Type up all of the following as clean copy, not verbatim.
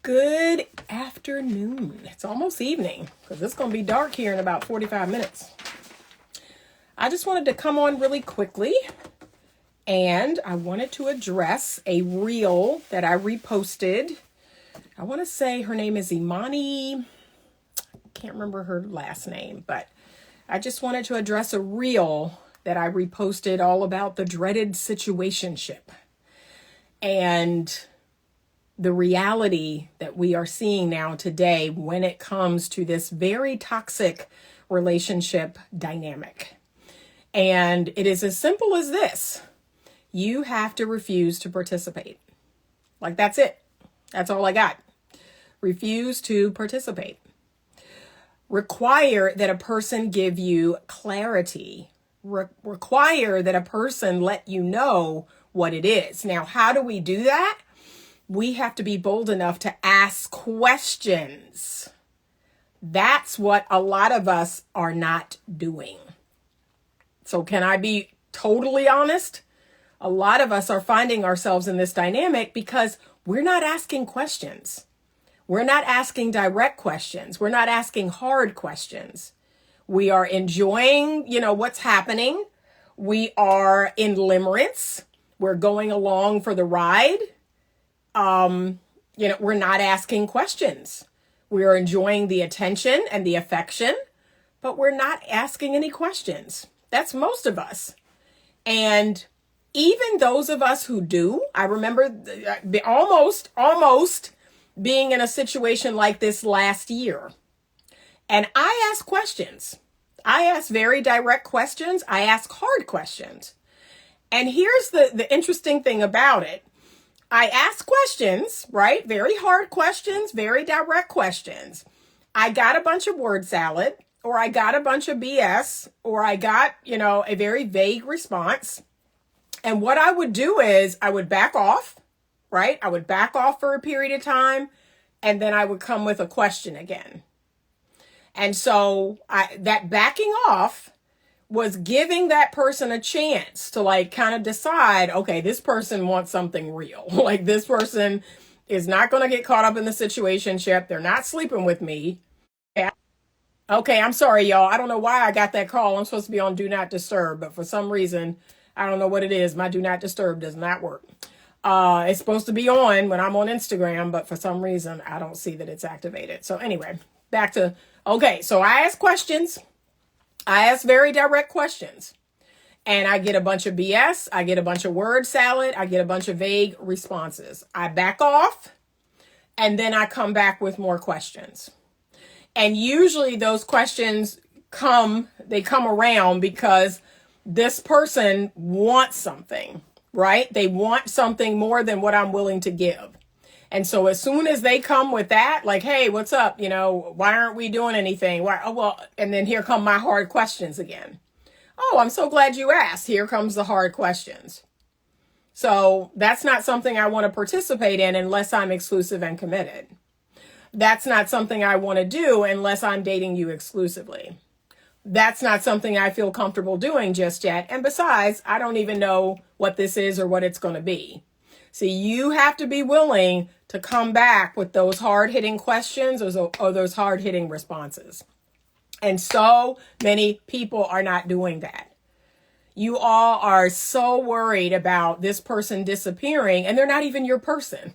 Good afternoon. It's almost evening because it's going to be dark here in about 45 minutes. I just wanted to come on really quickly and I wanted to address a reel that I reposted. I want to say her name is Imani. Can't remember her last name, but I just wanted to address a reel that I reposted all about the dreaded situationship and the reality that we are seeing now today when it comes to this very toxic relationship dynamic. And it is as simple as this. You have to refuse to participate. Like, that's it. That's all I got. Refuse to participate. Require that a person give you clarity. Require that a person let you know what it is. Now, how do we do that? We have to be bold enough to ask questions. That's what a lot of us are not doing. So can I be totally honest? A lot of us are finding ourselves in this dynamic because we're not asking questions. We're not asking direct questions. We're not asking hard questions. We are enjoying, what's happening. We are in limerence. We're going along for the ride. We're not asking questions. We are enjoying the attention and the affection, but we're not asking any questions. That's most of us. And even those of us who do, I remember almost being in a situation like this last year. And I ask questions. I ask very direct questions. I ask hard questions. And here's the interesting thing about it. I ask questions, right? Very hard questions, very direct questions. I got a bunch of word salad, or I got a bunch of BS, or I got, a very vague response. And what I would do is I would back off, right? I would back off for a period of time, and then I would come with a question again. And so that backing off was giving that person a chance to kind of decide, okay, this person wants something real. Like, this person is not going to get caught up in the situationship. They're not sleeping with me. Okay, I'm sorry, y'all. I don't know why I got that call. I'm supposed to be on Do Not Disturb, but for some reason, I don't know what it is. My Do Not Disturb does not work. It's supposed to be on when I'm on Instagram, but for some reason, I don't see that it's activated. So anyway, back to, okay, so I ask questions. I ask very direct questions, and I get a bunch of BS. I get a bunch of word salad. I get a bunch of vague responses. I back off, and then I come back with more questions. And usually those questions come around because this person wants something, right? They want something more than what I'm willing to give. And so as soon as they come with that, like, hey, what's up? Why aren't we doing anything? Why? Oh, well, and then here come my hard questions again. Oh, I'm so glad you asked. Here comes the hard questions. So that's not something I want to participate in unless I'm exclusive and committed. That's not something I want to do unless I'm dating you exclusively. That's not something I feel comfortable doing just yet. And besides, I don't even know what this is or what it's going to be. See, you have to be willing to come back with those hard-hitting questions or those hard-hitting responses. And so many people are not doing that. You all are so worried about this person disappearing, and they're not even your person.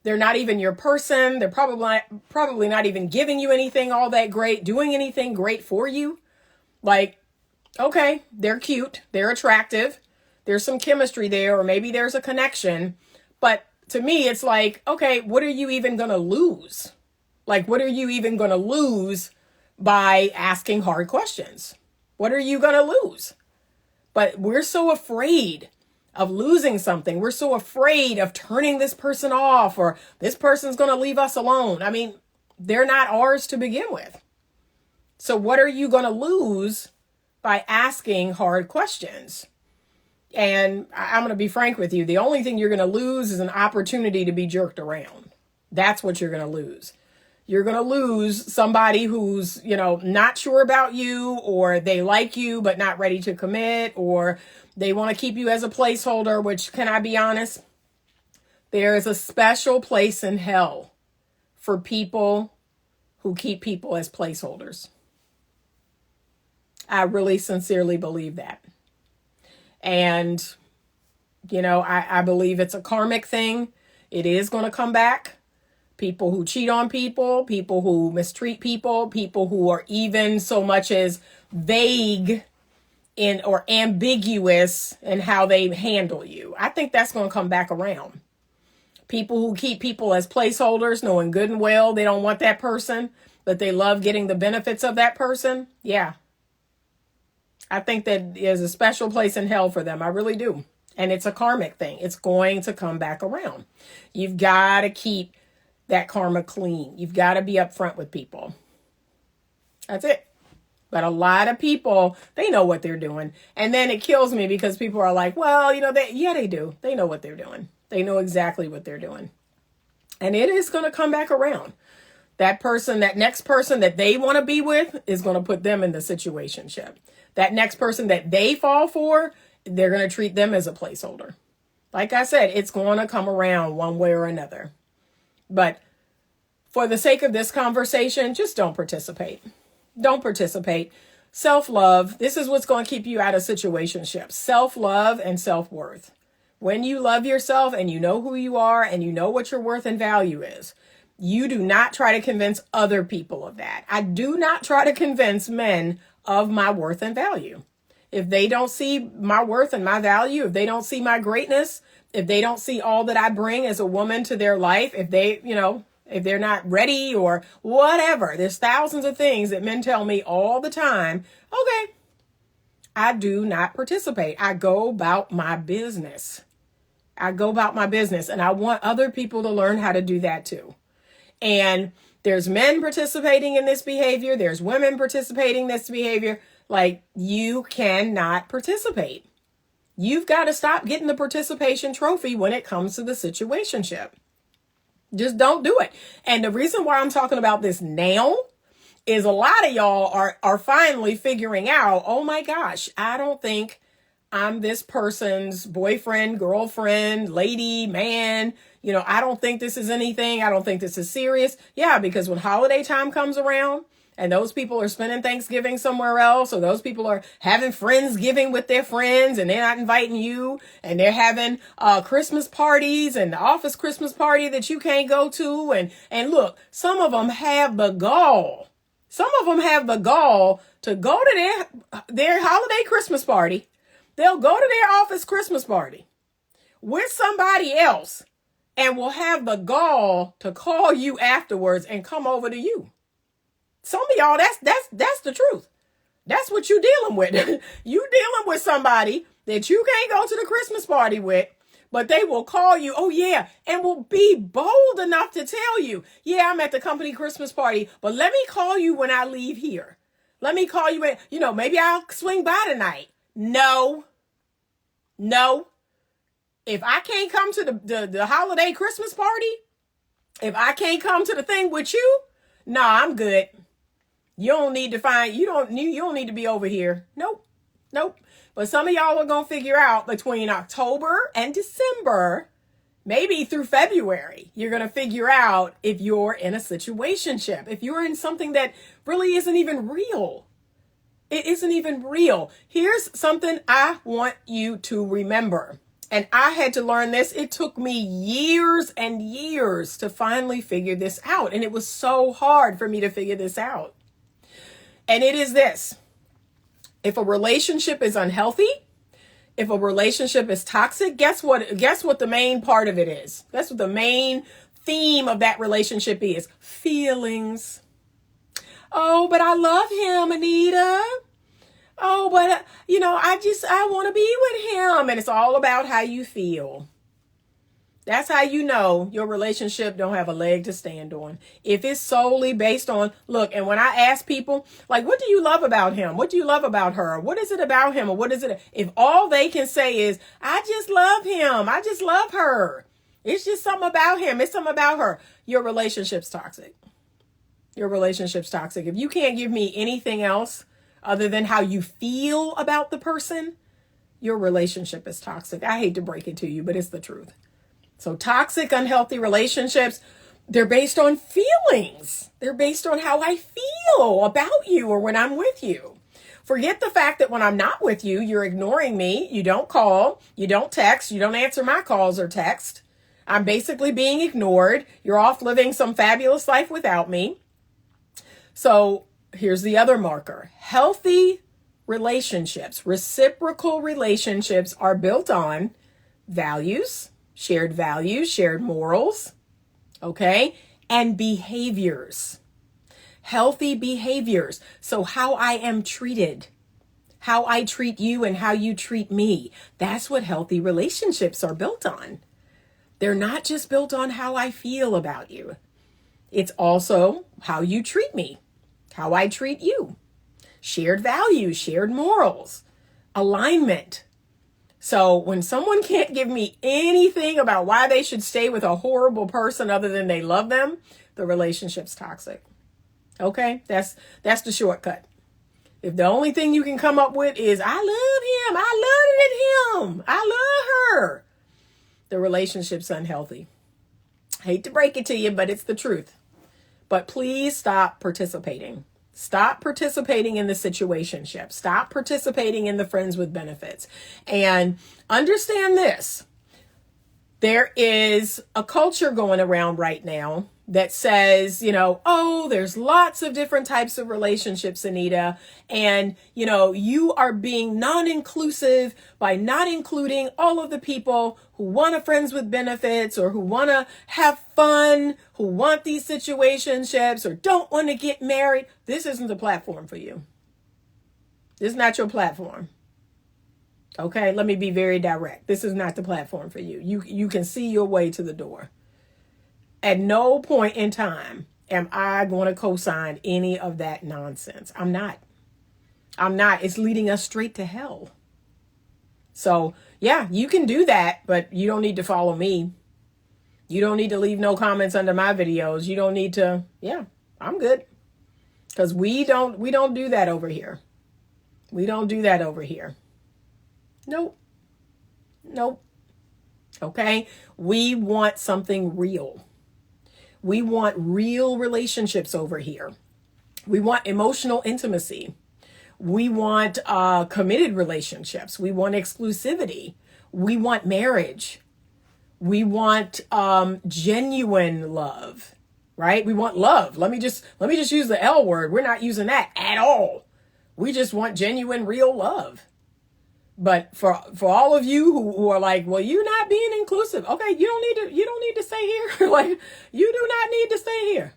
They're not even your person. They're probably not even giving you anything all that great, doing anything great for you. Like, okay, they're cute, they're attractive, there's some chemistry there, or maybe there's a connection. But to me, it's like, okay, what are you even going to lose? Like, what are you even going to lose by asking hard questions? What are you going to lose? But we're so afraid of losing something. We're so afraid of turning this person off, or this person's going to leave us alone. I mean, they're not ours to begin with. So what are you going to lose by asking hard questions? And I'm going to be frank with you. The only thing you're going to lose is an opportunity to be jerked around. That's what you're going to lose. You're going to lose somebody who's, not sure about you, or they like you, but not ready to commit, or they want to keep you as a placeholder, which, can I be honest? There is a special place in hell for people who keep people as placeholders. I really sincerely believe that. And, I believe it's a karmic thing. It is going to come back. People who cheat on people, people who mistreat people, people who are even so much as vague or ambiguous in how they handle you. I think that's going to come back around. People who keep people as placeholders, knowing good and well they don't want that person, but they love getting the benefits of that person. Yeah. I think that there's a special place in hell for them. I really do. And it's a karmic thing. It's going to come back around. You've got to keep that karma clean. You've got to be upfront with people. That's it. But a lot of people, they know what they're doing. And then it kills me because people are like, well, they do. They know what they're doing. They know exactly what they're doing. And it is going to come back around. That next person that they want to be with is going to put them in the situationship. That next person that they fall for, they're going to treat them as a placeholder. Like I said, it's going to come around one way or another. But for the sake of this conversation, just don't participate. Don't participate. Self-love. This is what's going to keep you out of situationships. Self-love and self-worth. When you love yourself and you know who you are and you know what your worth and value is, you do not try to convince other people of that. I do not try to convince men of my worth and value. If they don't see my worth and my value, if they don't see my greatness, if they don't see all that I bring as a woman to their life, if they're not ready or whatever, there's thousands of things that men tell me all the time. Okay, I do not participate. I go about my business. And I want other people to learn how to do that too. And there's men participating in this behavior. There's women participating in this behavior. Like, you cannot participate. You've got to stop getting the participation trophy when it comes to the situationship. Just don't do it. And the reason why I'm talking about this now is a lot of y'all are finally figuring out, oh my gosh, I don't think I'm this person's boyfriend, girlfriend, lady, man. I don't think this is anything. I don't think this is serious. Yeah, because when holiday time comes around, and those people are spending Thanksgiving somewhere else, or those people are having Friendsgiving with their friends and they're not inviting you, and they're having Christmas parties and the office Christmas party that you can't go to. And look, some of them have the gall. To go to their holiday Christmas party. They'll go to their office Christmas party with somebody else and will have the gall to call you afterwards and come over to you. Some of y'all, that's the truth. That's what you're dealing with. You dealing with somebody that you can't go to the Christmas party with, but they will call you, oh yeah, and will be bold enough to tell you, yeah, I'm at the company Christmas party, but let me call you when I leave here. Let me call you, maybe I'll swing by tonight. No. If I can't come to the holiday Christmas party, if I can't come to the thing with you, nah, I'm good. You don't need to be over here. Nope. But some of y'all are going to figure out between October and December, maybe through February, you're going to figure out if you're in a situationship, if you're in something that really isn't even real. It isn't even real. Here's something I want you to remember. And I had to learn this. It took me years and years to finally figure this out. And it was so hard for me to figure this out. And it is this: if a relationship is unhealthy, if a relationship is toxic, guess what the main part of it is? That's what the main theme of that relationship is. Feelings. Oh, but I love him, Anita. Oh, but I want to be with him. And it's all about how you feel. That's how you know your relationship don't have a leg to stand on. If it's solely based on, look, and when I ask people, like, what do you love about him? What do you love about her? What is it about him? Or what is it? If all they can say is, I just love him. I just love her. It's just something about him. It's something about her. Your relationship's toxic. Your relationship's toxic. If you can't give me anything else other than how you feel about the person, your relationship is toxic. I hate to break it to you, but it's the truth. So toxic, unhealthy relationships, they're based on feelings. They're based on how I feel about you or when I'm with you. Forget the fact that when I'm not with you, you're ignoring me. You don't call, you don't text, you don't answer my calls or text. I'm basically being ignored. You're off living some fabulous life without me. So here's the other marker. Healthy relationships, reciprocal relationships are built on values, shared morals, okay, and behaviors. Healthy behaviors. So how I am treated, how I treat you and how you treat me. That's what healthy relationships are built on. They're not just built on how I feel about you. It's also how you treat me, how I treat you. Shared values, shared morals, alignment. So when someone can't give me anything about why they should stay with a horrible person other than they love them, the relationship's toxic. Okay, that's the shortcut. If the only thing you can come up with is, I love him, I love him, I love her, the relationship's unhealthy. Hate to break it to you, but it's the truth. But please stop participating. Stop participating in the situationship. Stop participating in the friends with benefits. And understand this. There is a culture going around right now that says, oh, there's lots of different types of relationships, Anita. And, you are being non-inclusive by not including all of the people who want a friends with benefits or who want to have fun, who want these situationships or don't want to get married. This isn't the platform for you. This is not your platform. Okay, let me be very direct. This is not the platform for you. You can see your way to the door. At no point in time am I going to co-sign any of that nonsense. I'm not. It's leading us straight to hell. So, yeah, you can do that, but you don't need to follow me. You don't need to leave no comments under my videos. You don't need to, I'm good. Because we don't do that over here. We don't do that over here. Nope. Okay? We want something real. We want real relationships over here. We want emotional intimacy. We want committed relationships. We want exclusivity. We want marriage. We want genuine love, right? We want love. Let me just use the L word. We're not using that at all. We just want genuine, real love. But for all of you who are like, well, you're not being inclusive. Okay, you don't need to stay here. Like, you do not need to stay here.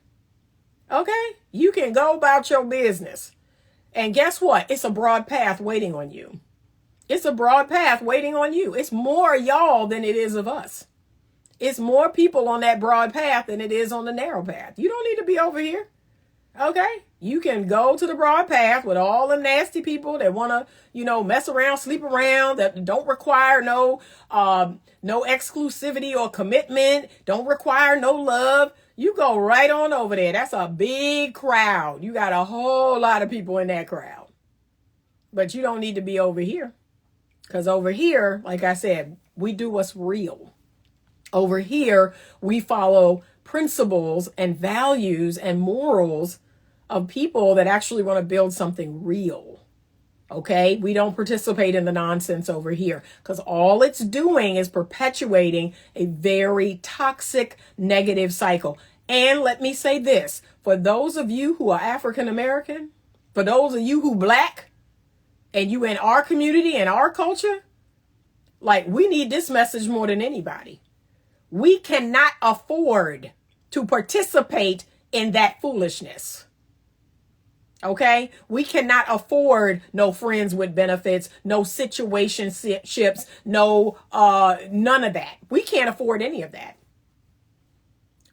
Okay? You can go about your business. And guess what? It's a broad path waiting on you. It's a broad path waiting on you. It's more y'all than it is of us. It's more people on that broad path than it is on the narrow path. You don't need to be over here. Okay? You can go to the broad path with all the nasty people that want to, mess around, sleep around, that don't require no exclusivity or commitment, don't require no love. You go right on over there. That's a big crowd. You got a whole lot of people in that crowd. But you don't need to be over here. Because over here, like I said, we do what's real. Over here, we follow principles and values and morals of people that actually want to build something real. Okay? We don't participate in the nonsense over here because all it's doing is perpetuating a very toxic, negative cycle. And let me say this, for those of you who are African American, for those of you who Black, and you in our community and our culture, like, we need this message more than anybody. We cannot afford to participate in that foolishness. Okay? We cannot afford no friends with benefits, no situationships, no, none of that. We can't afford any of that.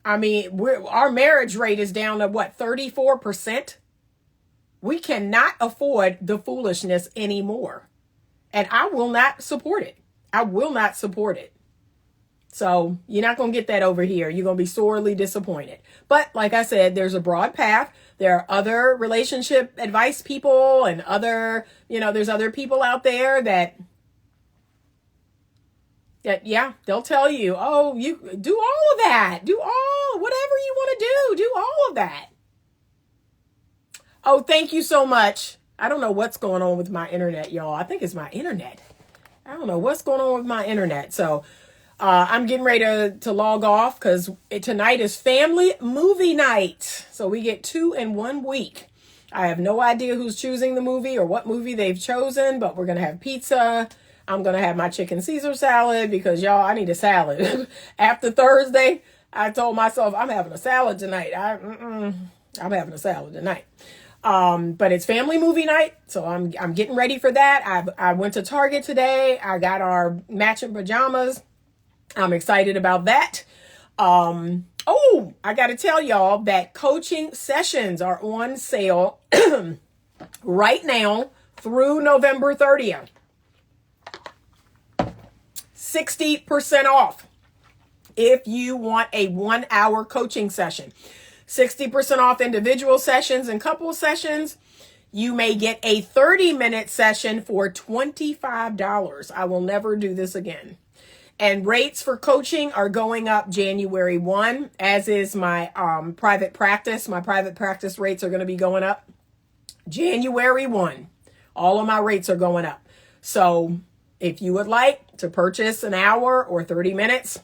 I mean, our marriage rate is down to 34%? We cannot afford the foolishness anymore. And I will not support it. I will not support it. So you're not going to get that over here. You're going to be sorely disappointed. But like I said, there's a broad path. There are other relationship advice people and other, there's other people out there that they'll tell you, oh, you do all of that. Do whatever you saw that. Oh, thank you so much. I don't know what's going on with my internet, y'all. I think it's my internet. I don't know what's going on with my internet. So I'm getting ready to log off because tonight is family movie night. So we get 2 in 1 week. I have no idea who's choosing the movie or what movie they've chosen, but we're going to have pizza. I'm going to have my chicken Caesar salad because, y'all, I need a salad. After Thursday, I told myself I'm having a salad tonight. I'm having a salad tonight. But it's family movie night, so I'm getting ready for that. I went to Target today. I got our matching pajamas. I'm excited about that. Oh, I got to tell y'all that coaching sessions are on sale right now through November 30th. 60% off if you want a 1-hour coaching session. 60% off individual sessions and couple sessions. You may get a 30-minute session for $25. I will never do this again. And rates for coaching are going up January 1, as is my private practice. My private practice rates are going to be going up January 1. All of my rates are going up. So if you would like to purchase an hour or 30 minutes,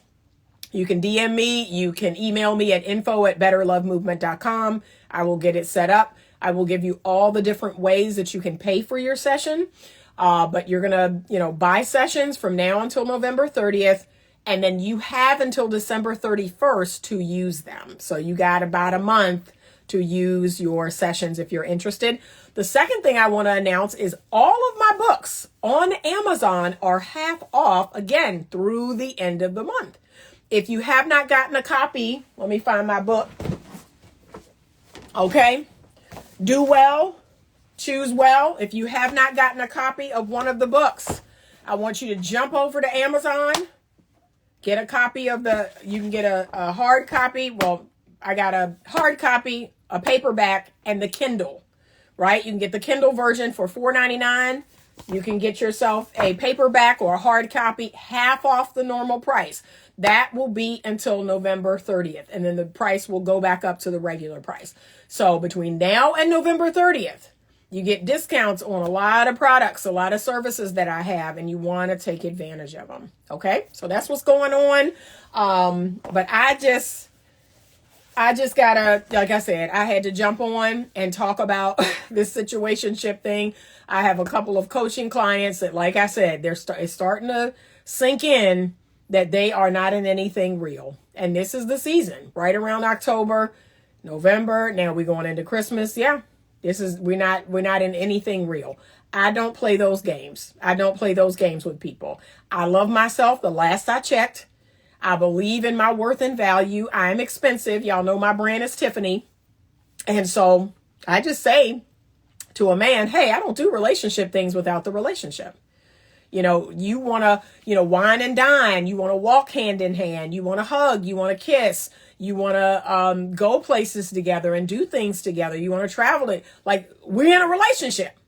you can DM me. You can email me at info@betterlovemovement.com. I will get it set up. I will give you all the different ways that you can pay for your session. But you're going to, buy sessions from now until November 30th. And then you have until December 31st to use them. So you got about a month to use your sessions if you're interested. The second thing I want to announce is all of my books on Amazon are half off again through the end of the month. If you have not gotten a copy, let me find my book. Okay. Do well. Choose well. If you have not gotten a copy of one of the books, I want you to jump over to Amazon, get a copy of you can get a hard copy. Well, I got a hard copy, a paperback, and the Kindle, right? You can get the Kindle version for $4.99. You can get yourself a paperback or a hard copy, half off the normal price. That will be until November 30th. And then the price will go back up to the regular price. So between now and November 30th, you get discounts on a lot of products, a lot of services that I have, and you want to take advantage of them. Okay, so that's what's going on. But I just gotta, like I said, I had to jump on and talk about this situationship thing. I have a couple of coaching clients that, like I said, it's starting to sink in that they are not in anything real. And this is the season, right around October, November. Now we're going into Christmas. Yeah. We're not in anything real. I don't play those games. I don't play those games with people. I love myself. The last I checked, I believe in my worth and value. I am expensive. Y'all know my brand is Tiffany. And so I just say to a man, hey, I don't do relationship things without the relationship. You want to, wine and dine. You want to walk hand in hand. You want to hug. You want to kiss. You want to go places together and do things together. You want to travel it. Like, we're in a relationship.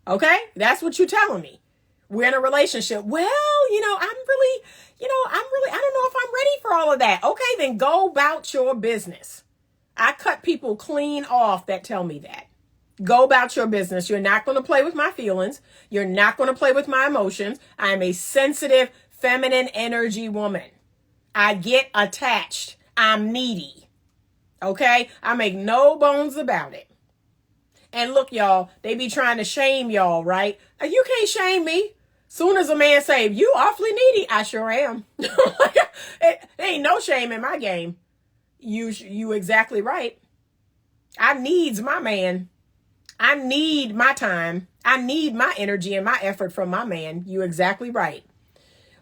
Okay? That's what you're telling me. We're in a relationship. Well, I don't know if I'm ready for all of that. Okay, then go about your business. I cut people clean off that tell me that. Go about your business. You're not going to play with my feelings. You're not going to play with my emotions. I'm a sensitive, feminine energy woman. I get attached. I'm needy. Okay? I make no bones about it. And look, y'all, they be trying to shame y'all, right? You can't shame me. Soon as a man say, you awfully needy, I sure am. It ain't no shame in my game. You exactly right. I needs my man. I need my time. I need my energy and my effort from my man. You exactly right.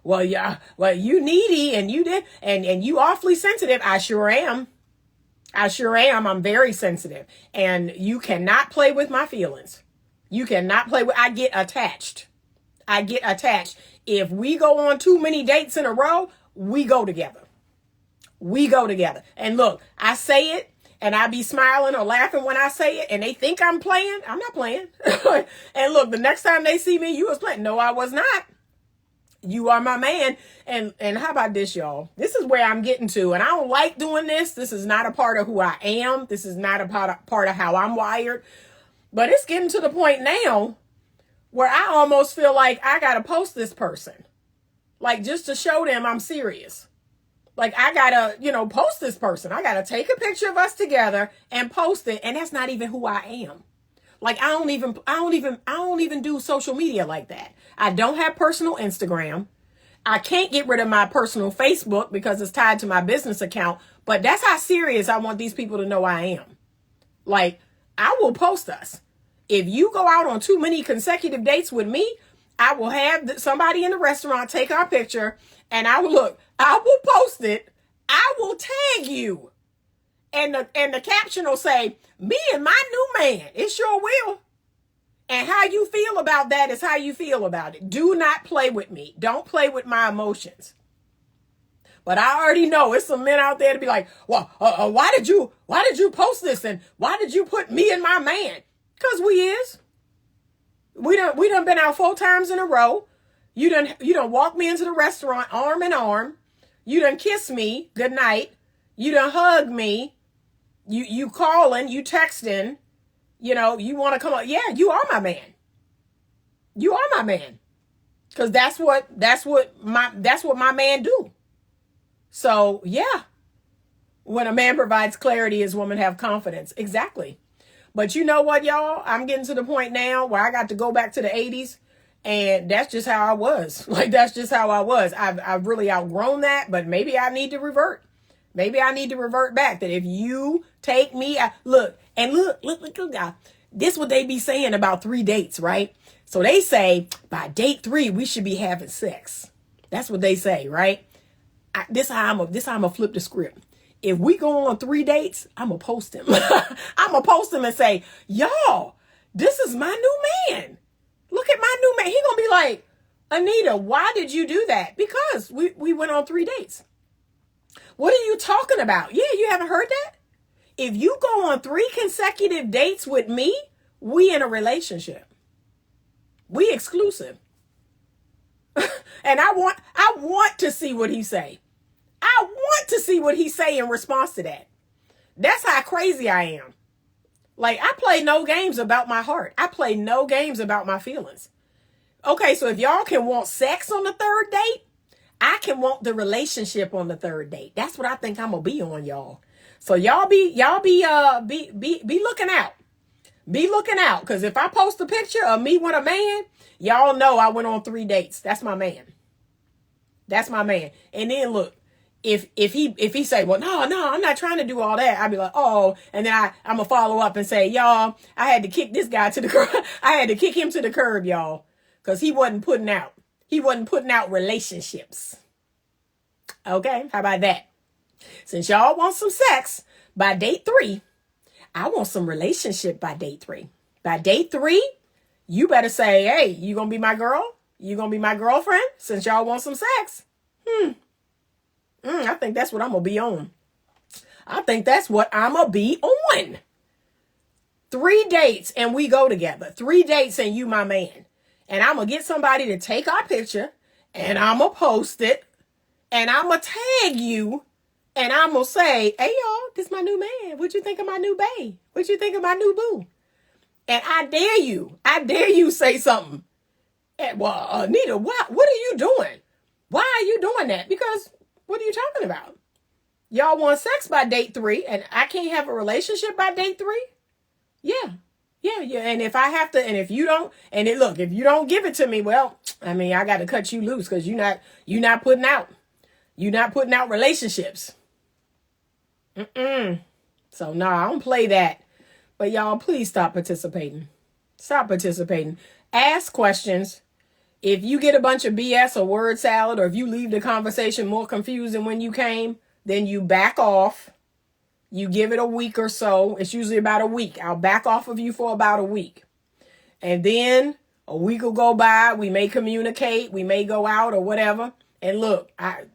Well, yeah. Well, you needy and you did, and you awfully sensitive. I sure am. I'm very sensitive, and you cannot play with my feelings. You cannot play with. I get attached. If we go on too many dates in a row, we go together. And look, I say it. And I be smiling or laughing when I say it, and they think I'm playing. I'm not playing. And look, the next time they see me, you was playing. No, I was not. You are my man. And how about this, y'all? This is where I'm getting to. And I don't like doing this. This is not a part of who I am. This is not a part of how I'm wired. But it's getting to the point now where I almost feel like I got to post this person. Like, just to show them I'm serious. Like, I got to, post this person. I got to take a picture of us together and post it. And that's not even who I am. Like, I don't even do social media like that. I don't have personal Instagram. I can't get rid of my personal Facebook because it's tied to my business account. But that's how serious I want these people to know I am. Like, I will post us. If you go out on too many consecutive dates with me, I will have somebody in the restaurant take our picture and I will post it. I will tag you. And the caption will say, me and my new man. It sure will. And how you feel about that is how you feel about it. Do not play with me. Don't play with my emotions. But I already know it's some men out there to be like, well, why did you post this? And why did you put me and my man? Because we is. We done been out 4 times in a row. You done walk me into the restaurant arm in arm. You done kiss me good night. You done hug me. You calling, you texting, you want to come up. Yeah, you are my man. You are my man. Cause that's what my man do. So yeah. When a man provides clarity, his woman have confidence. Exactly. But you know what, y'all? I'm getting to the point now where I got to go back to the 80s. And that's just how I was. Like, that's just how I was. I've really outgrown that, but maybe I need to revert. Maybe I need to revert back that if you take me, look, this what they be saying about 3 dates, right? So they say by date 3, we should be having sex. That's what they say, right? This how I'm gonna flip the script. If we go on 3 dates, I'm gonna post him. I'm gonna post him and say, y'all, this is my new man. Look at my new man. He gonna be like, Anita, why did you do that? Because we went on 3 dates. What are you talking about? Yeah, you haven't heard that? If you go on 3 consecutive dates with me, we in a relationship. We exclusive. And I want to see what he say. I want to see what he say in response to that. That's how crazy I am. Like, I play no games about my heart. I play no games about my feelings. Okay, so if y'all can want sex on the 3rd date, I can want the relationship on the 3rd date. That's what I think I'm gonna be on, y'all. So y'all be looking out. Be looking out, because if I post a picture of me with a man, y'all know I went on 3 dates. That's my man. That's my man. And then look, if he say, well, no, I'm not trying to do all that, I'd be like, oh, and then I'm gonna follow up and say, y'all, I had to kick this guy to the curb. I had to kick him to the curb, y'all, because he wasn't putting out relationships. Okay, how about that? Since y'all want some sex by date 3, I want some relationship by date 3. By date 3, you better say, hey, you gonna be my girl? You gonna be my girlfriend? Since y'all want some sex. I think that's what I'm gonna be on. I think that's what I'm gonna be on. 3 dates and we go together. 3 dates and you my man. And I'm gonna get somebody to take our picture and I'm gonna post it and I'm gonna tag you and I'm gonna say, hey y'all, this my new man. What you think of my new bae? What you think of my new boo? And I dare you say something. And, well, Anita, what are you doing? Why are you doing that? Because what are you talking about? Y'all want sex by date 3 and I can't have a relationship by date 3? Yeah. And if I have to, and if you don't, if you don't give it to me, well, I mean, I got to cut you loose because you're not putting out relationships. So no, I don't play that. But y'all, please stop participating. Stop participating. Ask questions. If you get a bunch of BS or word salad, or if you leave the conversation more confused than when you came, then you back off. You give it a week or so. It's usually about a week. I'll back off of you for about a week. And then a week will go by. We may communicate. We may go out or whatever. And look, I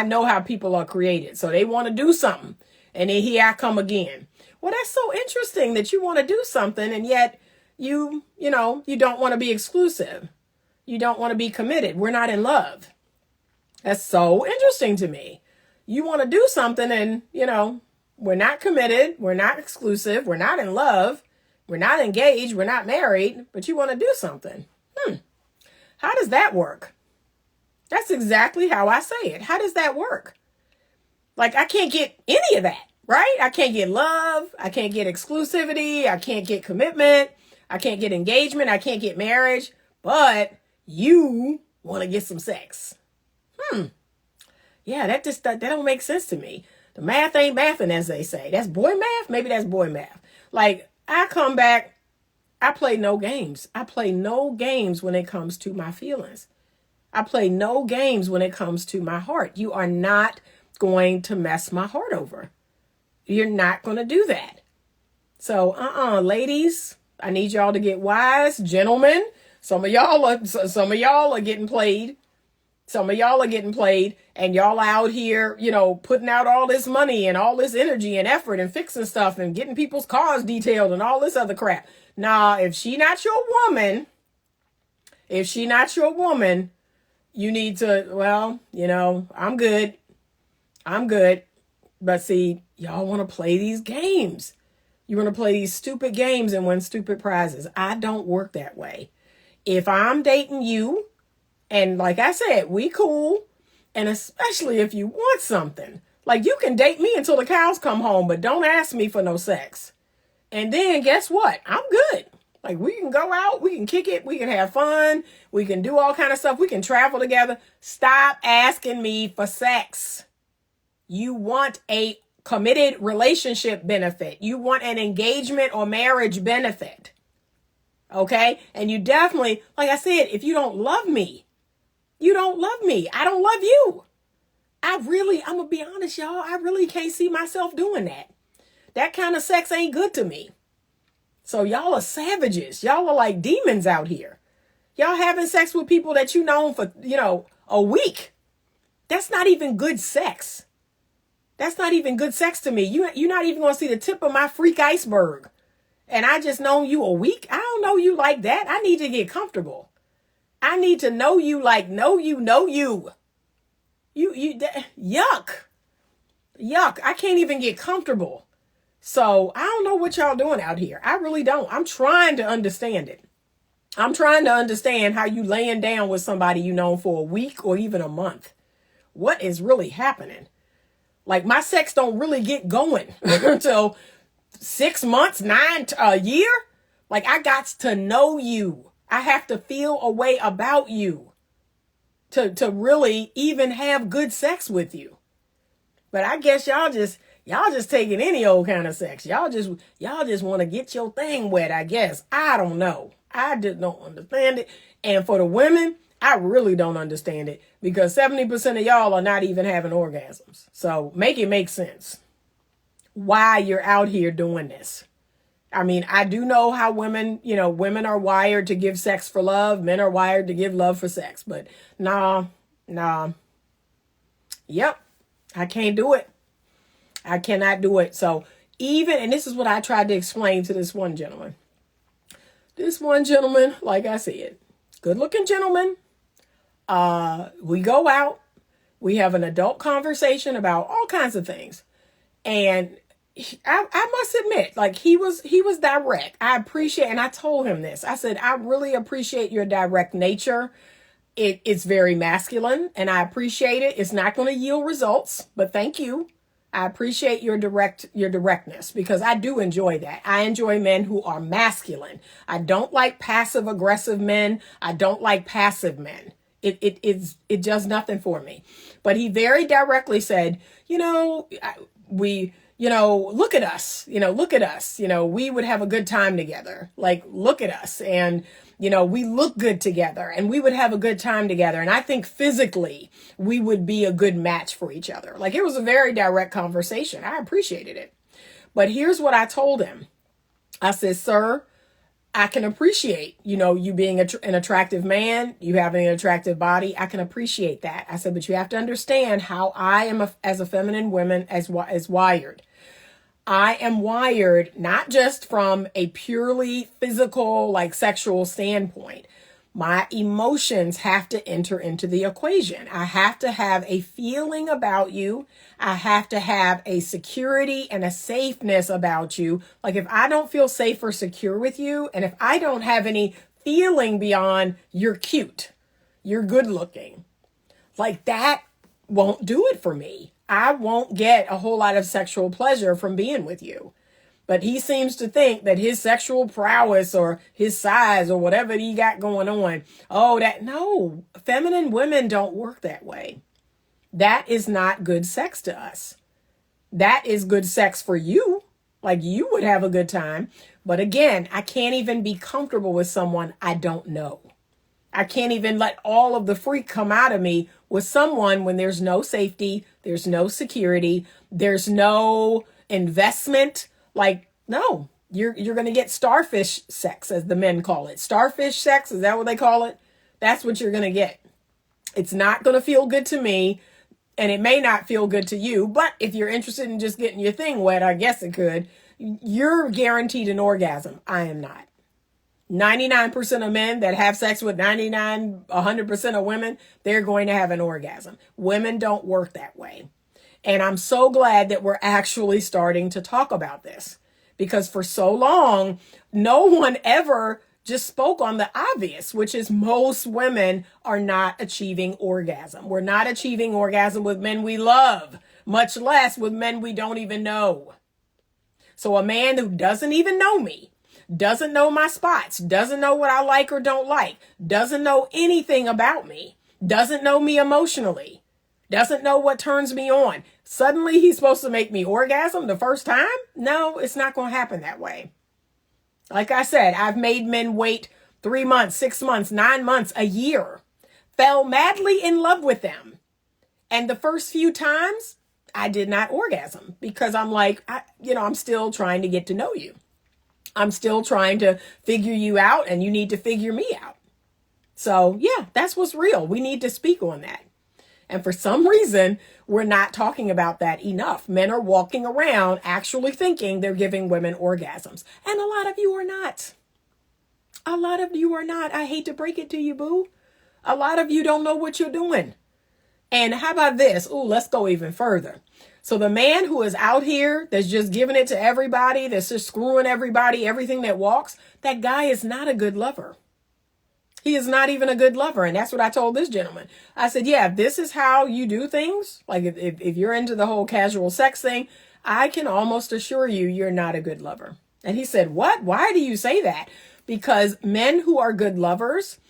know how people are created. So they want to do something. And then here I come again. Well, that's so interesting that you want to do something. And yet you don't want to be exclusive. You don't want to be committed. We're not in love. That's so interesting to me. You want to do something and, we're not committed. We're not exclusive. We're not in love. We're not engaged. We're not married, but you want to do something. How does that work? That's exactly how I say it. How does that work? Like, I can't get any of that, right? I can't get love. I can't get exclusivity. I can't get commitment. I can't get engagement. I can't get marriage, but you want to get some sex. Yeah, that don't make sense to me. The math ain't mathing, as they say. That's boy math? Maybe that's boy math. Like, I come back, I play no games. I play no games when it comes to my feelings. I play no games when it comes to my heart. You are not going to mess my heart over. You're not going to do that. So, ladies, I need y'all to get wise. Gentlemen, some of y'all are getting played. Some of y'all are getting played, and y'all out here, putting out all this money and all this energy and effort and fixing stuff and getting people's cars detailed and all this other crap. Nah, if she not your woman, you need to, I'm good. But see, y'all want to play these games. You want to play these stupid games and win stupid prizes. I don't work that way. If I'm dating you, and like I said, we cool. And especially if you want something, like, you can date me until the cows come home, but don't ask me for no sex. And then guess what? I'm good. Like, we can go out, we can kick it, we can have fun, we can do all kind of stuff, we can travel together. Stop asking me for sex. You want a committed relationship benefit. You want an engagement or marriage benefit. Okay? And you definitely, like I said, if you don't love me, you don't love me. I don't love you. I'm going to be honest, y'all. I really can't see myself doing that. That kind of sex ain't good to me. So y'all are savages. Y'all are like demons out here. Y'all having sex with people that you known for, a week. That's not even good sex. That's not even good sex to me. You're not even going to see the tip of my freak iceberg. And I just known you a week. I don't know you like that. I need to get comfortable. I need to know you like know you. Yuck. I can't even get comfortable. So I don't know what y'all doing out here. I really don't. I'm trying to understand it. I'm trying to understand how you laying down with somebody you know for a week or even a month. What is really happening? Like, my sex don't really get going until 6 months, a year. Like, I got to know you. I have to feel a way about you to really even have good sex with you. But I guess y'all just taking any old kind of sex. Y'all just want to get your thing wet, I guess. I don't know. I just don't understand it. And for the women, I really don't understand it, because 70% of y'all are not even having orgasms. So make it make sense why you're out here doing this. I mean, I do know how women are wired to give sex for love. Men are wired to give love for sex. But nah. Yep. I can't do it. I cannot do it. So and this is what I tried to explain to this one gentleman. This one gentleman, like I said, good looking gentleman. We go out. We have an adult conversation about all kinds of things. And I must admit, like, he was direct. I appreciate, and I told him this. I said, I really appreciate your direct nature. It's very masculine, and I appreciate it. It's not going to yield results, but thank you. I appreciate your directness, because I do enjoy that. I enjoy men who are masculine. I don't like passive aggressive men. I don't like passive men. It does nothing for me. But he very directly said, look at us, we would have a good time together. Like, look at us. And, we look good together, and we would have a good time together. And I think physically we would be a good match for each other. Like, it was a very direct conversation. I appreciated it. But here's what I told him. I said, sir, I can appreciate, you being an attractive man, you having an attractive body. I can appreciate that. I said, but you have to understand how I am as a feminine woman as wired. I am wired not just from a purely physical, like, sexual standpoint. My emotions have to enter into the equation. I have to have a feeling about you. I have to have a security and a safeness about you. Like if I don't feel safe or secure with you, and if I don't have any feeling beyond you're cute, you're good looking, like that won't do it for me. I won't get a whole lot of sexual pleasure from being with you. But he seems to think that his sexual prowess or his size or whatever he got going on, no, feminine women don't work that way. That is not good sex to us. That is good sex for you. Like you would have a good time. But again, I can't even be comfortable with someone I don't know. I can't even let all of the freak come out of me with someone when there's no safety, there's no security, there's no investment. Like, no, you're going to get starfish sex, as the men call it. Starfish sex, is that what they call it? That's what you're going to get. It's not going to feel good to me, and it may not feel good to you, but if you're interested in just getting your thing wet, I guess it could. You're guaranteed an orgasm. I am not. 99% of men that have sex with 100% of women, they're going to have an orgasm. Women don't work that way. And I'm so glad that we're actually starting to talk about this, because for so long, no one ever just spoke on the obvious, which is most women are not achieving orgasm. We're not achieving orgasm with men we love, much less with men we don't even know. So a man who doesn't even know me, doesn't know my spots, doesn't know what I like or don't like, doesn't know anything about me, doesn't know me emotionally, doesn't know what turns me on. Suddenly he's supposed to make me orgasm the first time? No, it's not going to happen that way. Like I said, I've made men wait 3 months, 6 months, 9 months, a year, fell madly in love with them. And the first few times I did not orgasm because I'm like, I'm still trying to get to know you. I'm still trying to figure you out, and you need to figure me out. So yeah, that's what's real. We need to speak on that. And for some reason, we're not talking about that enough. Men are walking around actually thinking they're giving women orgasms. And a lot of you are not. A lot of you are not. I hate to break it to you, boo. A lot of you don't know what you're doing. And how about this? Let's go even further. So the man who is out here that's just giving it to everybody, that's just screwing everybody, everything that walks, that guy is not a good lover. He is not even a good lover. And that's what I told this gentleman. I said, yeah, if this is how you do things, like if you're into the whole casual sex thing, I can almost assure you you're not a good lover. And he said, what? Why do you say that? Because men who are good lovers,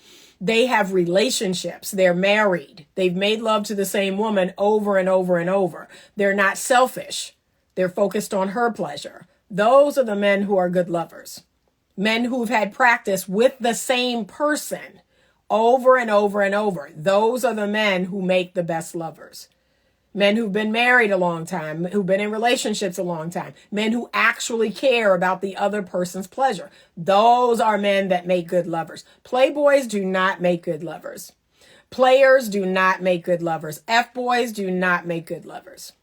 they have relationships. They're married. They've made love to the same woman over and over and over. They're not selfish. They're focused on her pleasure. Those are the men who are good lovers. Men who've had practice with the same person over and over and over. Those are the men who make the best lovers. Men who've been married a long time, who've been in relationships a long time. Men who actually care about the other person's pleasure. Those are men that make good lovers. Playboys do not make good lovers. Players do not make good lovers. F-boys do not make good lovers.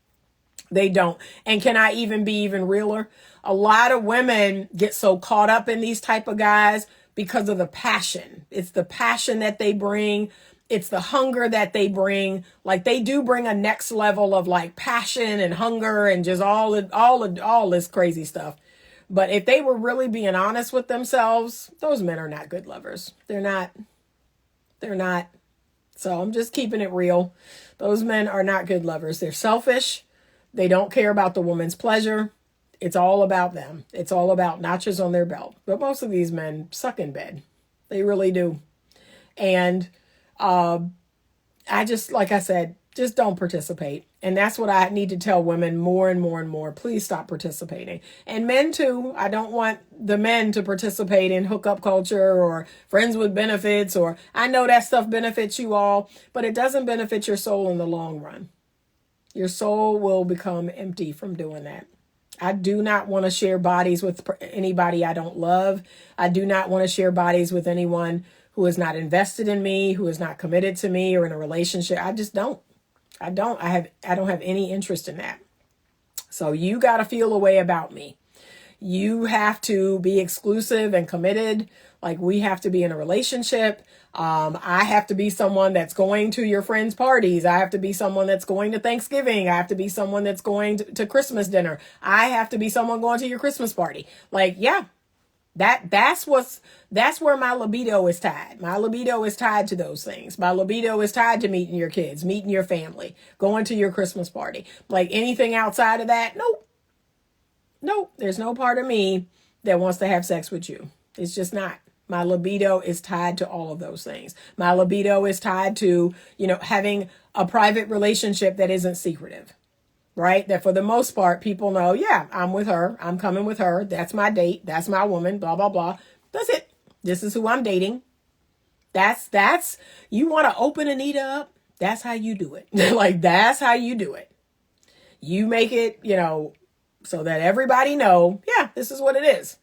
They don't. And can I even be even realer? A lot of women get so caught up in these type of guys because of the passion. It's the passion that they bring. It's the hunger that they bring. Like they do bring a next level of like passion and hunger and just all this crazy stuff. But if they were really being honest with themselves, those men are not good lovers. They're not. So I'm just keeping it real. Those men are not good lovers. They're selfish. They don't care about the woman's pleasure. It's all about them. It's all about notches on their belt. But most of these men suck in bed. They really do. And I just, like I said, just don't participate. And that's what I need to tell women more and more and more. Please stop participating. And men too. I don't want the men to participate in hookup culture or friends with benefits, or I know that stuff benefits you all, but it doesn't benefit your soul in the long run. Your soul will become empty from doing that. I do not want to share bodies with anybody I don't love. I do not want to share bodies with anyone who is not invested in me, who is not committed to me or in a relationship. I just don't. I don't have any interest in that. So you got to feel a way about me. You have to be exclusive and committed. Like, we have to be in a relationship. I have to be someone that's going to your friends' parties. I have to be someone that's going to Thanksgiving. I have to be someone that's going to Christmas dinner. I have to be someone going to your Christmas party. Like, yeah, that's where my libido is tied. My libido is tied to those things. My libido is tied to meeting your kids, meeting your family, going to your Christmas party. Like, anything outside of that, nope. There's no part of me that wants to have sex with you. It's just not. My libido is tied to all of those things. My libido is tied to, having a private relationship that isn't secretive. Right? That for the most part, people know, yeah, I'm with her. I'm coming with her. That's my date. That's my woman, blah, blah, blah. That's it. This is who I'm dating. That's, you want to open Anita up? That's how you do it. Like, that's how you do it. You make it, so that everybody know, yeah, this is what it is.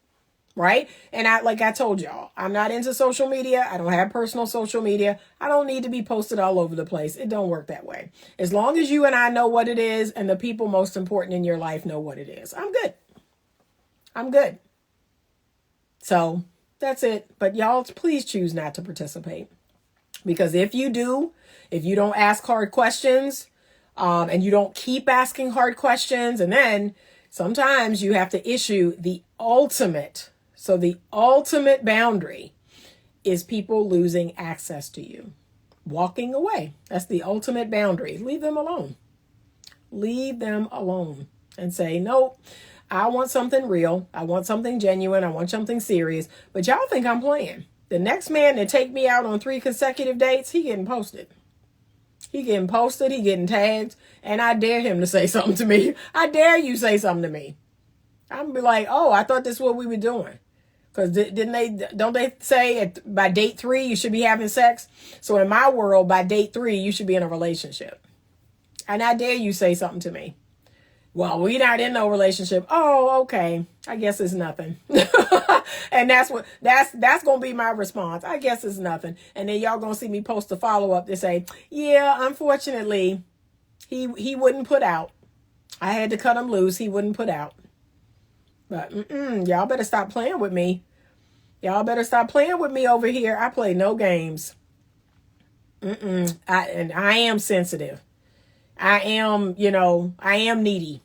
Right? And like I told y'all, I'm not into social media. I don't have personal social media. I don't need to be posted all over the place. It don't work that way. As long as you and I know what it is and the people most important in your life know what it is, I'm good. So that's it. But y'all, please choose not to participate. Because if you don't ask hard questions, and you don't keep asking hard questions, and then sometimes you have to issue the ultimate. So the ultimate boundary is people losing access to you, walking away. That's the ultimate boundary. Leave them alone. Leave them alone and say, nope, I want something real. I want something genuine. I want something serious. But y'all think I'm playing. The next man to take me out on 3 consecutive dates, he getting posted. He getting tagged, and I dare him to say something to me. I dare you say something to me. I'm gonna be like, oh, I thought this is what we were doing. Because don't they say by date 3, you should be having sex? So in my world, by date 3, you should be in a relationship. And I dare you say something to me. Well, we're not in no relationship. Oh, okay. I guess it's nothing. And that's going to be my response. I guess it's nothing. And then y'all going to see me post a follow-up to say, yeah, unfortunately, he wouldn't put out. I had to cut him loose. He wouldn't put out. But y'all better stop playing with me. Y'all better stop playing with me over here. I play no games. I am sensitive. I am needy.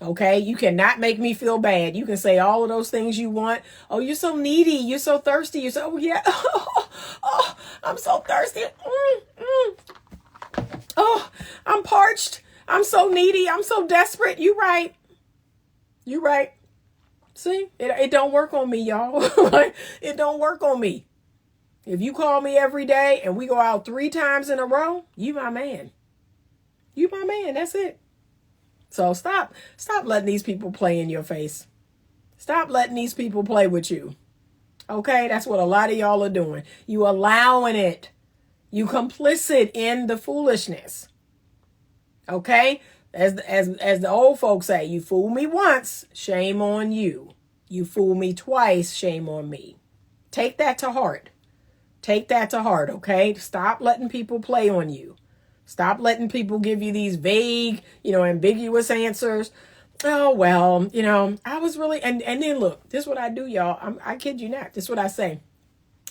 Okay? You cannot make me feel bad. You can say all of those things you want. Oh, you're so needy. You're so thirsty. You're so, yeah. Oh, I'm so thirsty. Oh, I'm parched. I'm so needy. I'm so desperate. You right. See, it don't work on me, y'all. It don't work on me. If you call me every day and we go out 3 times in a row, you my man. That's it. So stop letting these people play in your face. Stop letting these people play with you. Okay, that's what a lot of y'all are doing. You allowing it. You complicit in the foolishness. Okay? As the old folks say, you fool me once, shame on you. You fool me twice, shame on me. Take that to heart. Okay? Stop letting people play on you. Stop letting people give you these vague, ambiguous answers. Oh, well, I was really, and then look, this is what I do, y'all. I kid you not. This is what I say.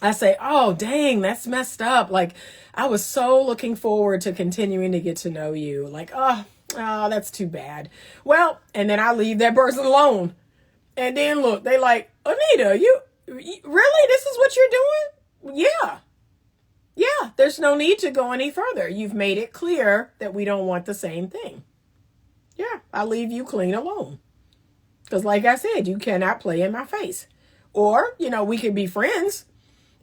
I say, oh, dang, that's messed up. Like, I was so looking forward to continuing to get to know you. Like, oh, that's too bad. Well, and then I leave that person alone. And then look, they like, Anita, you really, this is what you're doing? Yeah, there's no need to go any further. You've made it clear that we don't want the same thing. Yeah, I'll leave you clean alone. Because like I said, you cannot play in my face. Or, we could be friends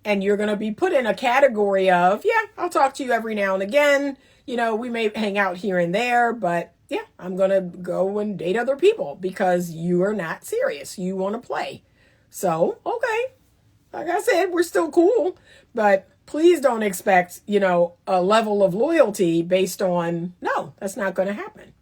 and you're going to be put in a category of, yeah, I'll talk to you every now and again. We may hang out here and there, but yeah, I'm going to go and date other people because you are not serious. You want to play. So, okay. Like I said, we're still cool, but please don't expect, a level of loyalty based on, no, that's not going to happen.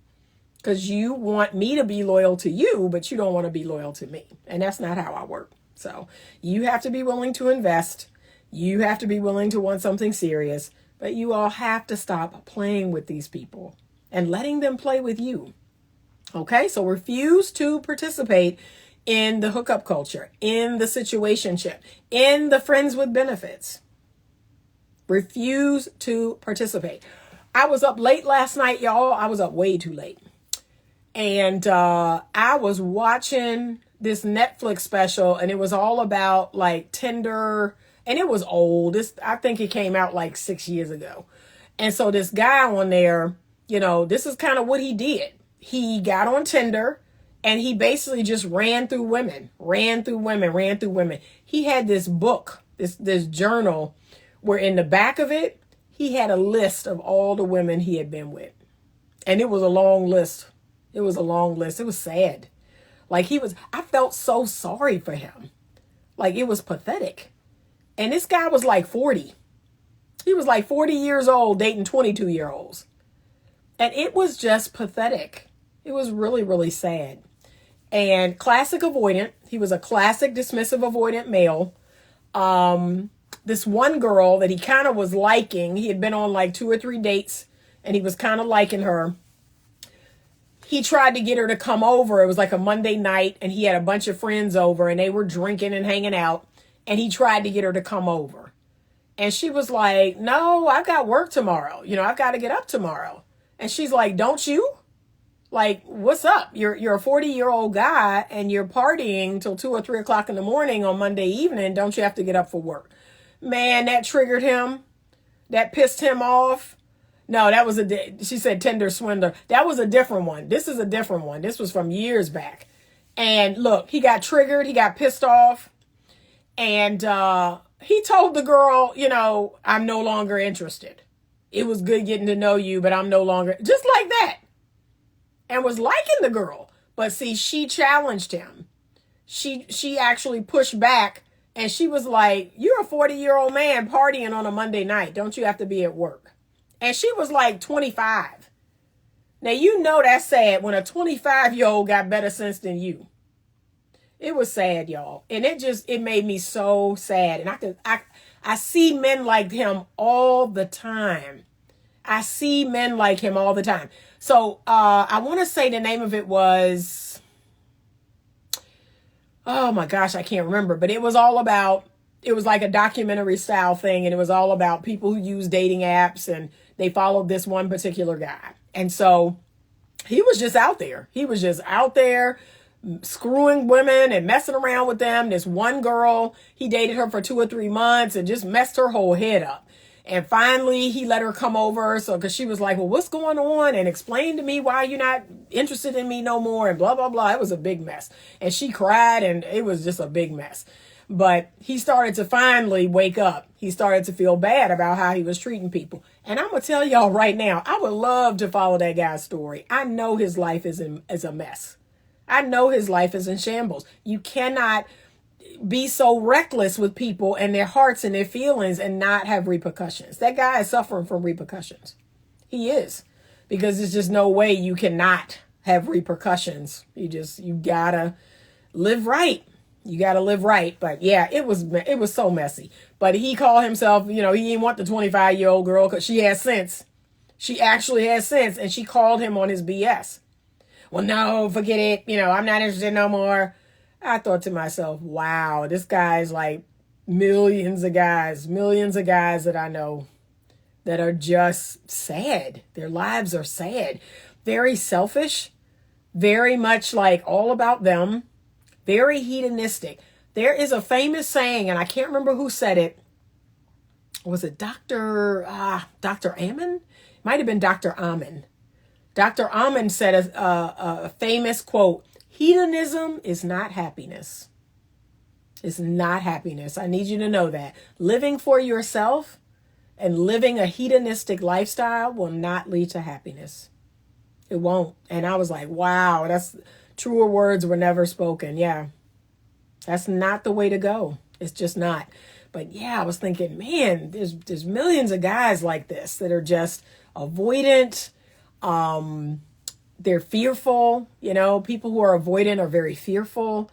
Because you want me to be loyal to you, but you don't want to be loyal to me. And that's not how I work. So you have to be willing to invest. You have to be willing to want something serious. But you all have to stop playing with these people and letting them play with you. Okay, so refuse to participate in the hookup culture, in the situationship, in the friends with benefits. Refuse to participate. I was up late last night, y'all. I was up way too late. And I was watching this Netflix special, and it was all about like Tinder, and it was old. I think it came out like 6 years ago. And so this guy on there, this is kind of what he did. He got on Tinder and he basically just ran through women. He had this book, this journal, where in the back of it, he had a list of all the women he had been with. And it was a long list. It was sad. Like I felt so sorry for him. Like it was pathetic. And this guy was like 40. He was like 40 years old dating 22-year-olds. And it was just pathetic. It was really, really sad. And classic avoidant. He was a classic dismissive avoidant male. This one girl that he kind of was liking, he had been on like 2 or 3 dates and he was kind of liking her. He tried to get her to come over. It was like a Monday night and he had a bunch of friends over and they were drinking and hanging out. And he tried to get her to come over. And she was like, no, I've got work tomorrow. I've got to get up tomorrow. And she's like, don't you? Like, what's up? You're a 40-year-old guy and you're partying till 2 or 3 o'clock in the morning on Monday evening. Don't you have to get up for work? Man, that triggered him. That pissed him off. No, she said Tinder swindler. That was a different one. This is a different one. This was from years back. And look, he got triggered. He got pissed off. And he told the girl, I'm no longer interested. It was good getting to know you, but I'm no longer, just like that. And was liking the girl. But see, she challenged him. She actually pushed back. And she was like, you're a 40-year-old man partying on a Monday night. Don't you have to be at work? And she was like 25. Now, that's sad when a 25-year-old got better sense than you. It was sad, y'all. And it made me so sad. And I see men like him all the time. So I want to say the name of it was, oh my gosh, I can't remember. But it was like a documentary style thing. And it was all about people who use dating apps. And they followed this one particular guy. And so he was just out there. Screwing women and messing around with them. This one girl, he dated her for 2 or 3 months and just messed her whole head up. And finally, he let her come over. So, because she was like, well, what's going on? And explain to me why you're not interested in me no more. And blah, blah, blah. It was a big mess. And she cried and it was just a big mess. But he started to finally wake up. He started to feel bad about how he was treating people. And I'm going to tell y'all right now, I would love to follow that guy's story. I know his life is a mess. I know his life is in shambles. You cannot be so reckless with people and their hearts and their feelings and not have repercussions. That guy is suffering from repercussions. He is. Because there's just no way you cannot have repercussions. You gotta live right. But yeah, it was so messy. But he called himself, he didn't want the 25-year-old girl because she has sense. She actually has sense. And she called him on his BS. Well, no, forget it. I'm not interested no more. I thought to myself, wow, this guy's like millions of guys that I know that are just sad. Their lives are sad. Very selfish. Very much like all about them. Very hedonistic. There is a famous saying, and I can't remember who said it. Was it Dr. Ammon? Might have been Dr. Ammon. Dr. Ammon said a famous quote, hedonism is not happiness. It's not happiness. I need you to know that. Living for yourself and living a hedonistic lifestyle will not lead to happiness. It won't. And I was like, wow, that's truer words were never spoken. Yeah, that's not the way to go. It's just not. But yeah, I was thinking, man, there's millions of guys like this that are just avoidant. They're fearful. People who are avoidant are very fearful.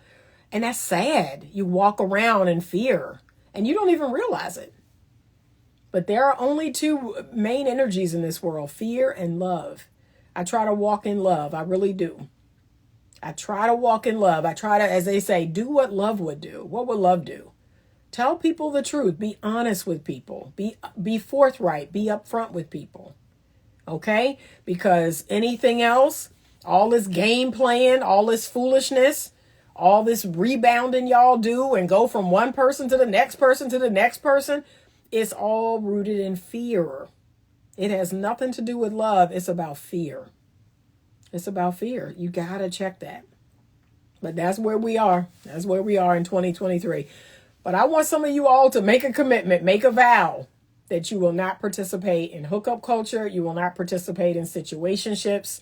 And that's sad. You walk around in fear and you don't even realize it. But there are only 2 main energies in this world, fear and love. I try to walk in love. I really do. I try to walk in love. I try to, as they say, do what love would do. What would love do? Tell people the truth. Be honest with people. Be forthright. Be upfront with people. Okay? Because anything else, all this game playing, all this foolishness, all this rebounding y'all do and go from one person to the next person to the next person, it's all rooted in fear. It has nothing to do with love. It's about fear. It's about fear. You got to check that. But that's where we are. That's where we are in 2023. But I want some of you all to make a commitment, make a vow that you will not participate in hookup culture. You will not participate in situationships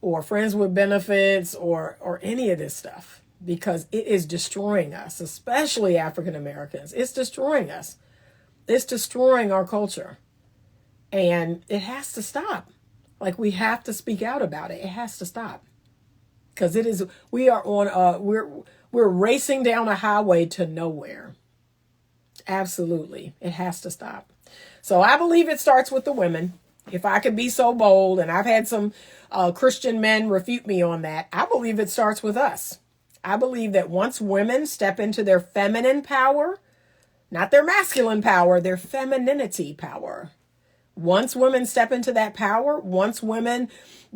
or friends with benefits or any of this stuff, because it is destroying us, especially African Americans. It's destroying us. It's destroying our culture. And it has to stop. Like, we have to speak out about it. It has to stop. Because we are on we're racing down a highway to nowhere. Absolutely. It has to stop. So I believe it starts with the women. If I could be so bold, and I've had some Christian men refute me on that, I believe it starts with us. I believe that once women step into their feminine power, not their masculine power, their femininity power. Once women step into that power, once women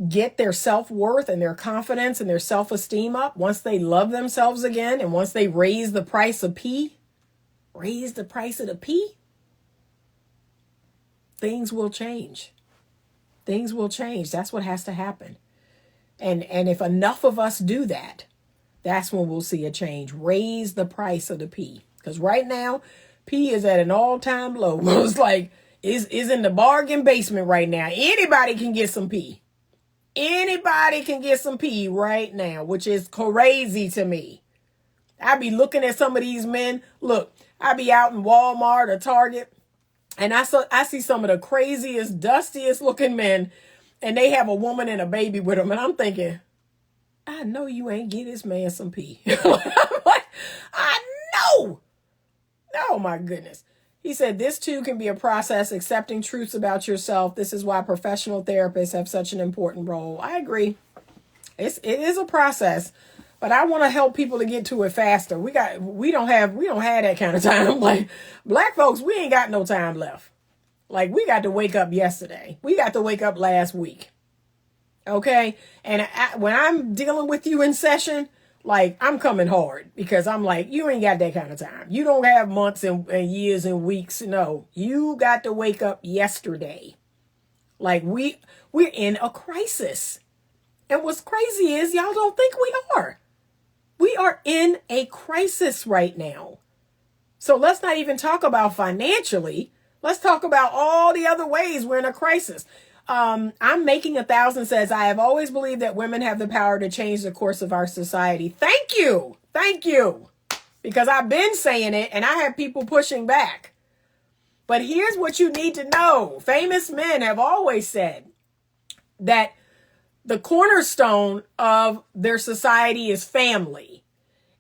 get their self-worth and their confidence and their self-esteem up, once they love themselves again, and once they raise the price of P, things will change. Things will change. That's what has to happen. And if enough of us do that, that's when we'll see a change. Raise the price of the P. Because right now, P is at an all-time low. It's like, is in the bargain basement right now. Anybody can get some P. Anybody can get some P right now, which is crazy to me. I be looking at some of these men. Look, I be out in Walmart or Target, and I see some of the craziest, dustiest looking men, and they have a woman and a baby with them, and I'm thinking, I know you ain't get this man some P. I'm like, I know. Oh my goodness. He said, this too can be a process, accepting truths about yourself. This is why professional therapists have such an important role. I agree. It is a process, but I want to help people to get to it faster. We don't have that kind of time. Like, black folks, we ain't got no time left. Like, we got to wake up yesterday. We got to wake up last week. Okay. And when I'm dealing with you in session, like, I'm coming hard, because I'm like, you ain't got that kind of time. You don't have months and years and weeks. No, you got to wake up yesterday. Like, we're in a crisis. And what's crazy is y'all don't think we are. We are in a crisis right now. So let's not even talk about financially. Let's talk about all the other ways we're in a crisis. I'm Making 1,000 says, I have always believed that women have the power to change the course of our society. Thank you. Thank you. Because I've been saying it and I have people pushing back. But here's what you need to know. Famous men have always said that the cornerstone of their society is family.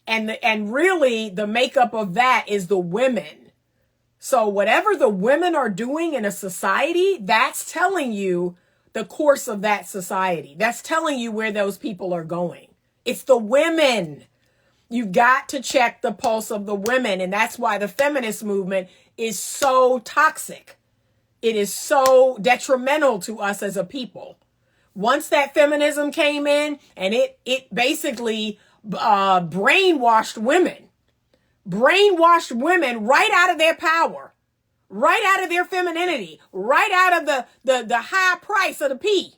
And really the makeup of that is the women. So whatever the women are doing in a society, that's telling you the course of that society. That's telling you where those people are going. It's the women. You've got to check the pulse of the women. And that's why the feminist movement is so toxic. It is so detrimental to us as a people. Once that feminism came in, and it basically brainwashed women. Brainwashed women right out of their power, right out of their femininity, right out of the high price of the P.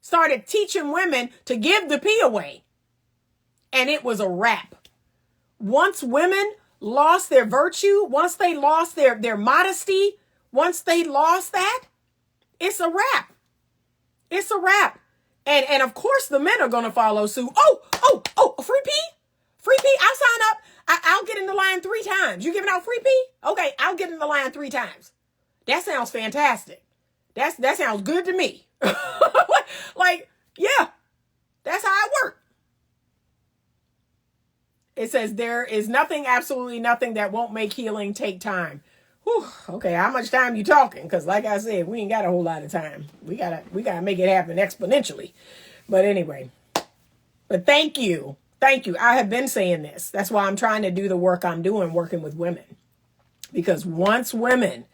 Started teaching women to give the P away. And it was a wrap. Once women lost their virtue, once they lost their modesty, once they lost that, it's a wrap. It's a wrap. And of course the men are going to follow suit. Oh, free P? Free P? I'll sign up. I'll get in the line 3 times. You giving out free P? Okay, I'll get in the line 3 times. That sounds fantastic. That sounds good to me. Like, yeah, that's how it works. It says there is nothing, absolutely nothing that won't make healing take time. Whew, okay, how much time you talking? Because like I said, we ain't got a whole lot of time. We gotta make it happen exponentially. But anyway, But thank you. Thank you. I have been saying this. That's why I'm trying to do the work I'm doing, working with women. Because once women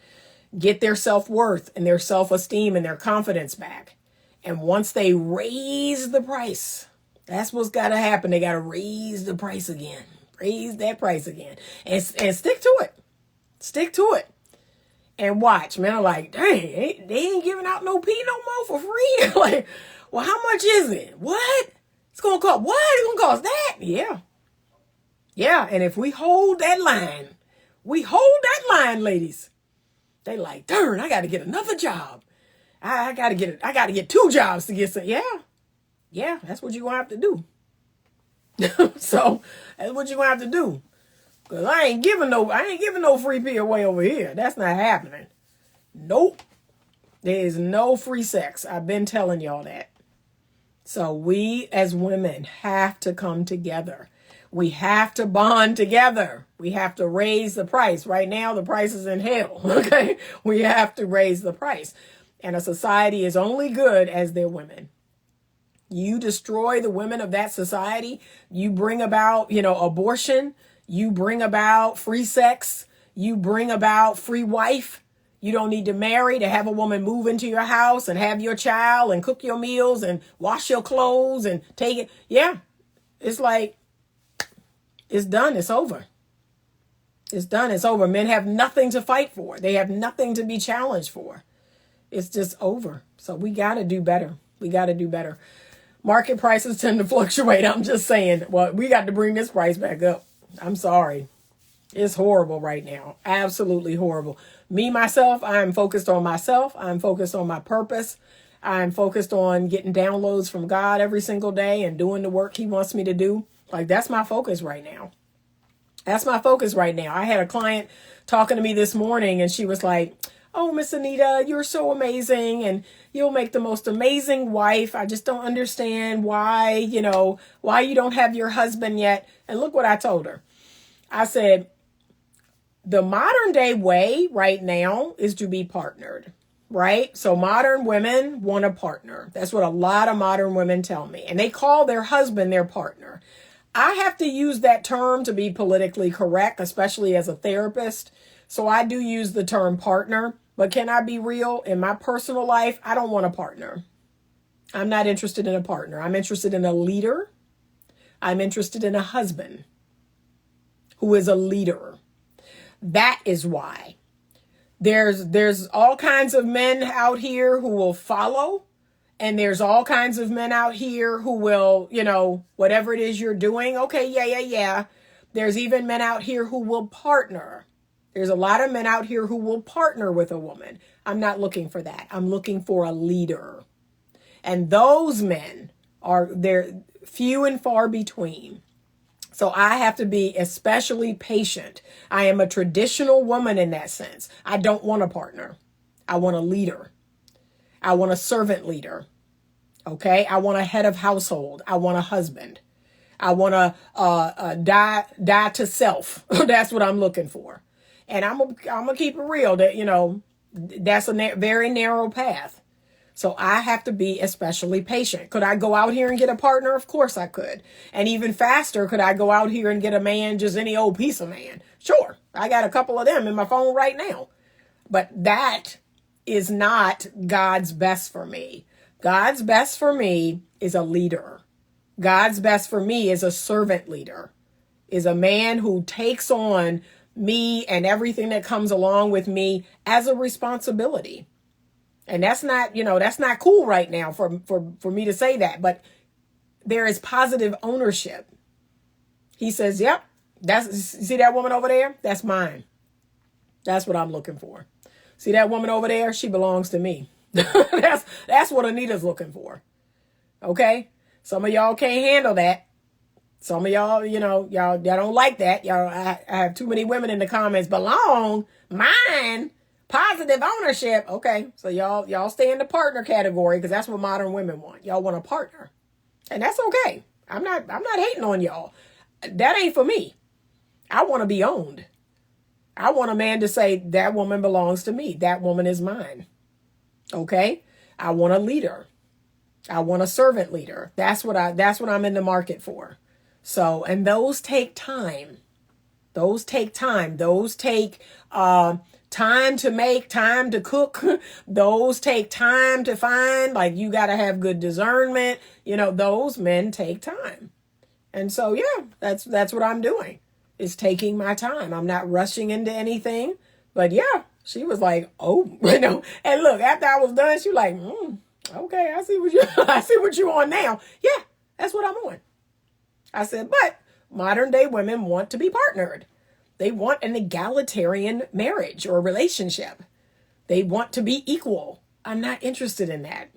get their self-worth and their self-esteem and their confidence back, and once they raise the price, that's what's got to happen. They got to raise the price again. Raise that price again. And stick to it. Stick to it. And watch. Men are like, dang, they ain't giving out no pee no more for free. Like, well, how much is it? What? It's going to cost, what? It's going to cost that? Yeah. Yeah. And if we hold that line, ladies, they like, darn, I got to get another job. I got to get 2 jobs to get some. Yeah. Yeah. That's what you're going to have to do. So that's what you're going to have to do. Cause I ain't giving no free pee away over here. That's not happening. Nope. There is no free sex. I've been telling y'all that. So we as women have to come together. We have to bond together. We have to raise the price. Right now, the price is in hell. Okay. We have to raise the price. And a society is only good as their women. You destroy the women of that society. You bring about, abortion. You bring about free sex. You bring about free wife. You don't need to marry to have a woman move into your house and have your child and cook your meals and wash your clothes and take it. Yeah. It's like, it's done. It's over. It's done. It's over. Men have nothing to fight for. They have nothing to be challenged for. It's just over. So we got to do better. We got to do better. Market prices tend to fluctuate. I'm just saying, well, we got to bring this price back up. I'm sorry. It's horrible right now. Absolutely horrible. Me, myself, I'm focused on myself. I'm focused on my purpose. I'm focused on getting downloads from God every single day and doing the work he wants me to do. Like, that's my focus right now. That's my focus right now. I had a client talking to me this morning and she was like, oh, Miss Anita, you're so amazing and you'll make the most amazing wife. I just don't understand why, why you don't have your husband yet. And look what I told her. I said, the modern day way right now is to be partnered, right? So modern women want a partner. That's what a lot of modern women tell me. And they call their husband their partner. I have to use that term to be politically correct, especially as a therapist. So I do use the term partner. But can I be real? In my personal life, I don't want a partner. I'm not interested in a partner. I'm interested in a leader. I'm interested in a husband who is a leader. That is why. There's all kinds of men out here who will follow. And there's all kinds of men out here who will, whatever it is you're doing. Okay, yeah. There's even men out here who will partner. There's a lot of men out here who will partner with a woman. I'm not looking for that. I'm looking for a leader. And those men they're few and far between. So I have to be especially patient. I am a traditional woman in that sense. I don't want a partner. I want a leader. I want a servant leader. Okay. I want a head of household. I want a husband. I want to die to self. That's what I'm looking for. And I'm gonna keep it real that, that's a very narrow path. So I have to be especially patient. Could I go out here and get a partner? Of course I could. And even faster, could I go out here and get a man, just any old piece of man? Sure. I got a couple of them in my phone right now. But that is not God's best for me. God's best for me is a leader. God's best for me is a servant leader, is a man who takes on me and everything that comes along with me as a responsibility. And that's not, that's not cool right now for me to say that, but there is positive ownership. He says, yep, see that woman over there? That's mine. That's what I'm looking for. See that woman over there? She belongs to me. That's what Anita's looking for. Okay. Some of y'all can't handle that. Some of y'all, y'all don't like that. I have too many women in the comments. Belong, mine, positive ownership. Okay, so y'all stay in the partner category because that's what modern women want. Y'all want a partner, and that's okay. I'm not hating on y'all. That ain't for me. I want to be owned. I want a man to say that woman belongs to me. That woman is mine. Okay, I want a leader. I want a servant leader. That's what I'm in the market for. So, and those take time. Those take time. Those take time to make, time to cook. Those take time to find. Like, you got to have good discernment. Those men take time. And so, yeah, that's what I'm doing. Is taking my time. I'm not rushing into anything. But yeah, she was like, oh, And look, after I was done, she was like, okay, I see what you on now. Yeah, that's what I'm on. I said, but modern day women want to be partnered. They want an egalitarian marriage or relationship. They want to be equal. I'm not interested in that.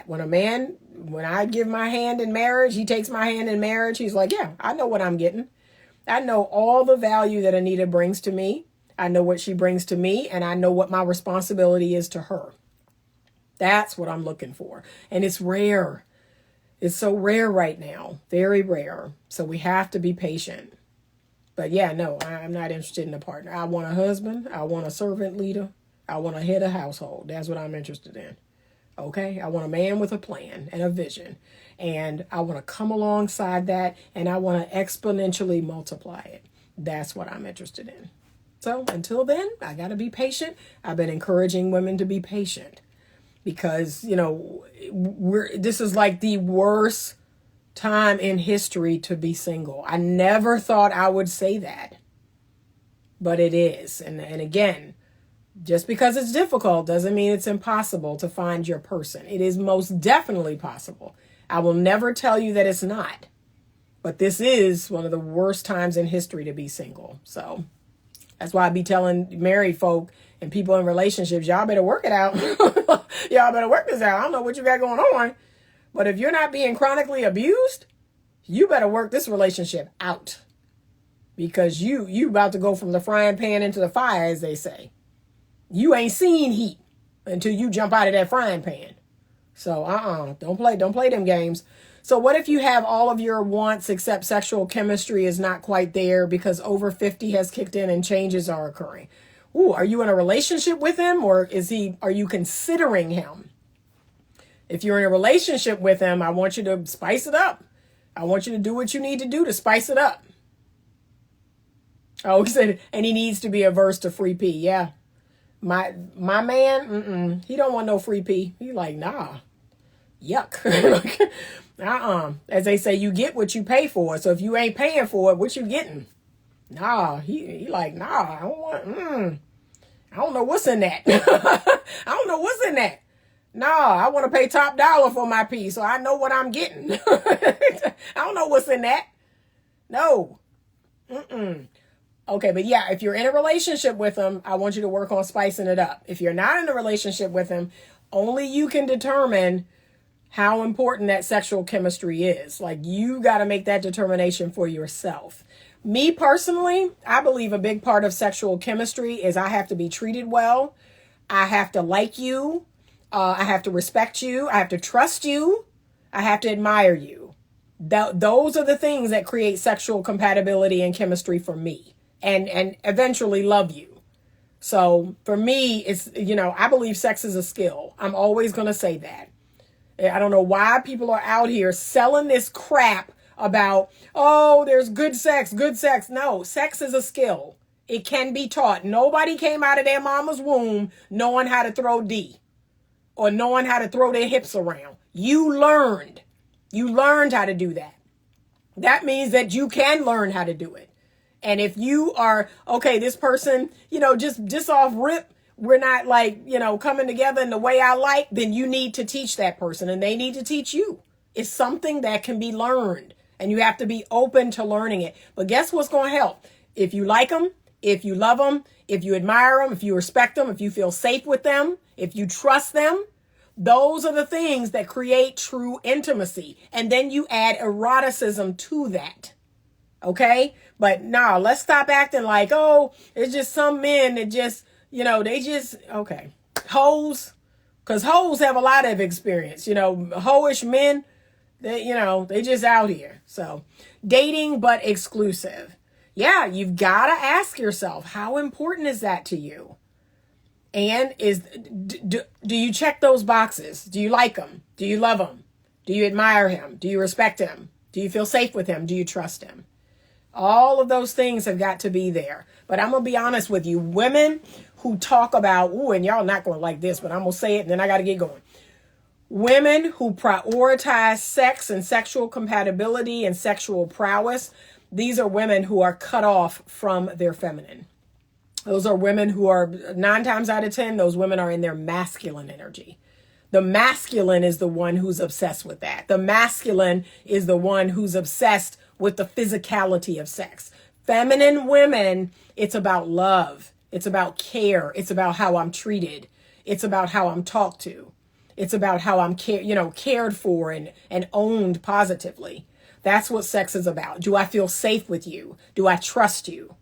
When I give my hand in marriage, he takes my hand in marriage. He's like, yeah, I know what I'm getting. I know all the value that Anita brings to me. I know what she brings to me, and I know what my responsibility is to her. That's what I'm looking for. And it's rare. It's so rare right now. Very rare. So we have to be patient. But yeah, no, I'm not interested in a partner. I want a husband. I want a servant leader. I want a head of household. That's what I'm interested in. Okay? I want a man with a plan and a vision. And I want to come alongside that, and I want to exponentially multiply it. That's what I'm interested in. So until then, I got to be patient. I've been encouraging women to be patient. Because, this is like the worst time in history to be single. I never thought I would say that, but it is. And again, just because it's difficult doesn't mean it's impossible to find your person. It is most definitely possible. I will never tell you that it's not, but this is one of the worst times in history to be single. So that's why I be telling married folk and people in relationships, y'all better work it out. Y'all better work this out. I don't know what you got going on, but if you're not being chronically abused, you better work this relationship out, because you about to go from the frying pan into the fire, as they say. You ain't seen heat until you jump out of that frying pan. So don't play them games. So what if you have all of your wants except sexual chemistry is not quite there because over 50 has kicked in and changes are occurring? Ooh, are you in a relationship with him, or are you considering him? If you're in a relationship with him, I want you to spice it up. I want you to do what you need to do to spice it up. Oh, he said, and he needs to be averse to free pee. Yeah. My man, he don't want no free pee. He like, nah, yuck. As they say, you get what you pay for. So if you ain't paying for it, what you getting? Nah, he like, nah, I don't want, I don't know what's in that. I don't know what's in that. Nah, I want to pay top dollar for my pee, so I know what I'm getting. I don't know what's in that. No. Okay, but yeah, if you're in a relationship with him, I want you to work on spicing it up. If you're not in a relationship with him, only you can determine how important that sexual chemistry is. Like, you got to make that determination for yourself. Me personally, I believe a big part of sexual chemistry is I have to be treated well. I have to like you. I have to respect you. I have to trust you. I have to admire you. Those are the things that create sexual compatibility and chemistry for me, and eventually love you. So for me, it's, I believe sex is a skill. I'm always going to say that. I don't know why people are out here selling this crap about, oh, there's good sex. No, sex is a skill. It can be taught. Nobody came out of their mama's womb knowing how to throw D or knowing how to throw their hips around. You learned how to do that. That means that you can learn how to do it. And if you are, okay, this person, just off rip, we're not coming together in the way I like, then you need to teach that person and they need to teach you. It's something that can be learned and you have to be open to learning it. But guess what's going to help? If you like them, if you love them, if you admire them, if you respect them, if you feel safe with them, if you trust them, those are the things that create true intimacy. And then you add eroticism to that. Okay? But no, let's stop acting like, oh, it's just some men that just, okay. Hoes, because hoes have a lot of experience. Hoish men, they just out here. So dating, but exclusive. Yeah, you've got to ask yourself, how important is that to you? And do you check those boxes? Do you like him? Do you love him? Do you admire him? Do you respect him? Do you feel safe with him? Do you trust him? All of those things have got to be there. But I'm going to be honest with you. Women who talk about, ooh, and y'all not going to like this, but I'm going to say it and then I got to get going. Women who prioritize sex and sexual compatibility and sexual prowess, these are women who are cut off from their feminine. Those are women who are 9 times out of 10, those women are in their masculine energy. The masculine is the one who's obsessed with that. The masculine is the one who's obsessed with the physicality of sex. Feminine women, it's about love. It's about care. It's about how I'm treated. It's about how I'm talked to. It's about how I'm cared for and owned positively. That's what sex is about. Do I feel safe with you? Do I trust you?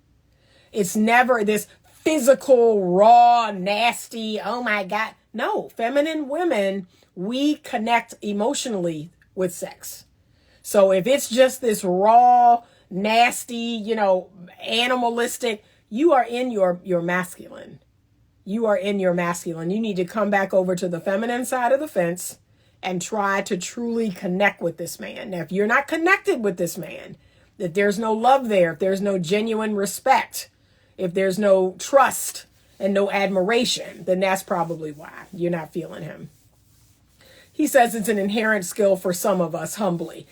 It's never this physical, raw, nasty, oh my God. No, feminine women, we connect emotionally with sex. So if it's just this raw, nasty, animalistic, you are in your masculine. You are in your masculine. You need to come back over to the feminine side of the fence and try to truly connect with this man. Now, if you're not connected with this man, if there's no love there, if there's no genuine respect, if there's no trust and no admiration, then that's probably why you're not feeling him. He says it's an inherent skill for some of us, humbly.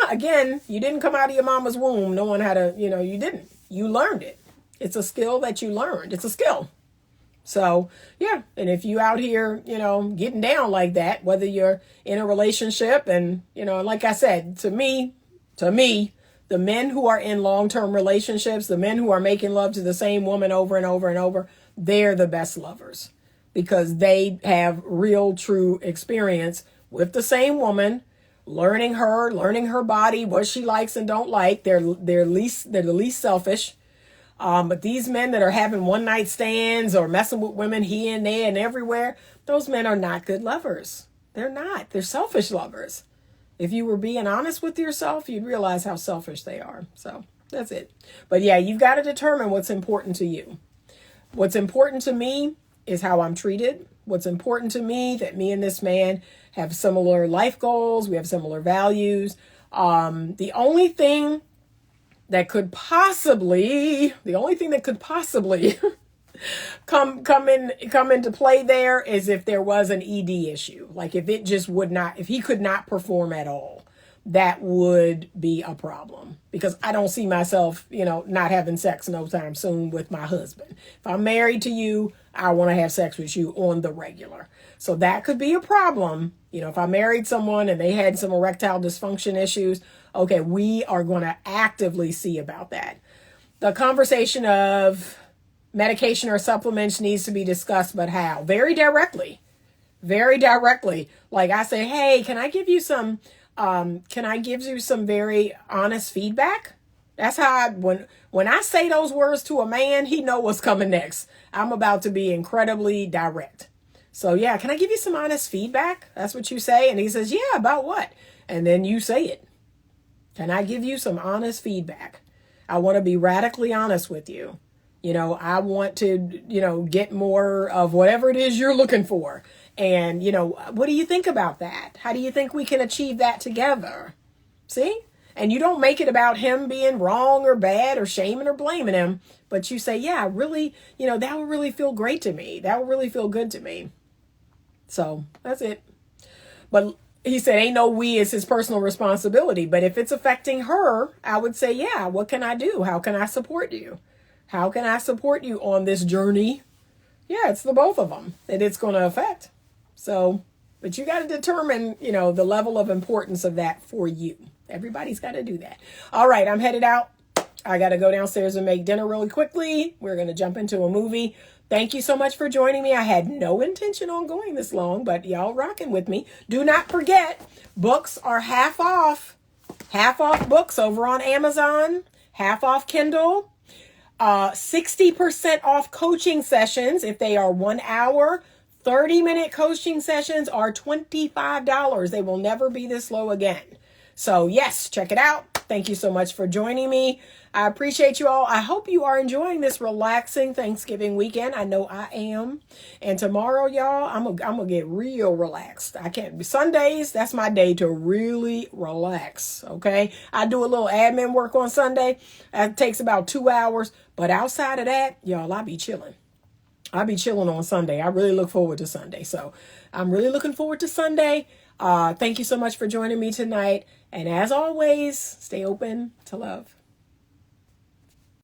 Again, you didn't come out of your mama's womb knowing how to, you didn't. You learned it. It's a skill that you learned. It's a skill. So, yeah. And if you out here, getting down like that, whether you're in a relationship and, like I said, to me, the men who are in long-term relationships, the men who are making love to the same woman over and over and over, they're the best lovers because they have real, true experience with the same woman, learning her body, what she likes and don't like. They're the least selfish. But these men that are having one night stands or messing with women here and there and everywhere, those men are not good lovers. They're not. They're selfish lovers. If you were being honest with yourself, you'd realize how selfish they are. So that's it. But yeah, you've got to determine what's important to you. What's important to me is how I'm treated. What's important to me, that me and this man have similar life goals. We have similar values. The only thing that could possibly come into play there is if there was an ED issue. Like if he could not perform at all, that would be a problem because I don't see myself, not having sex no time soon with my husband. If I'm married to you, I want to have sex with you on the regular. So that could be a problem. If I married someone and they had some erectile dysfunction issues, okay, we are going to actively see about that. The conversation of medication or supplements needs to be discussed, but how? Very directly. Like I say, hey, can I give you some very honest feedback? That's how when I say those words to a man, he know what's coming next. I'm about to be incredibly direct. So yeah, can I give you some honest feedback? That's what you say. And he says, yeah, about what? And then you say it. Can I give you some honest feedback? I want to be radically honest with you. I want to, get more of whatever it is you're looking for. And, what do you think about that? How do you think we can achieve that together? See? And you don't make it about him being wrong or bad or shaming or blaming him. But you say, yeah, really, that would really feel great to me. That would really feel good to me. So that's it. But he said, ain't no we, it's his personal responsibility. But if it's affecting her, I would say, yeah, what can I do? How can I support you? How can I support you on this journey? Yeah, it's the both of them that it's going to affect. So, but you got to determine, the level of importance of that for you. Everybody's got to do that. All right, I'm headed out. I got to go downstairs and make dinner really quickly. We're going to jump into a movie. Thank you so much for joining me. I had no intention on going this long, but y'all rocking with me. Do not forget, books are half off. Half off books over on Amazon. Half off Kindle. 60% off coaching sessions if they are 1 hour. 30-minute coaching sessions are $25. They will never be this low again. So yes, check it out. Thank you so much for joining me. I appreciate you all. I hope you are enjoying this relaxing Thanksgiving weekend. I know I am. And tomorrow, y'all, I'm gonna get real relaxed. I can't. Sundays, that's my day to really relax. Okay. I do a little admin work on Sunday. That takes about 2 hours. But outside of that, y'all, I'll be chilling. I'll be chilling on Sunday. I really look forward to Sunday. So I'm really looking forward to Sunday. Thank you so much for joining me tonight. And as always, stay open to love.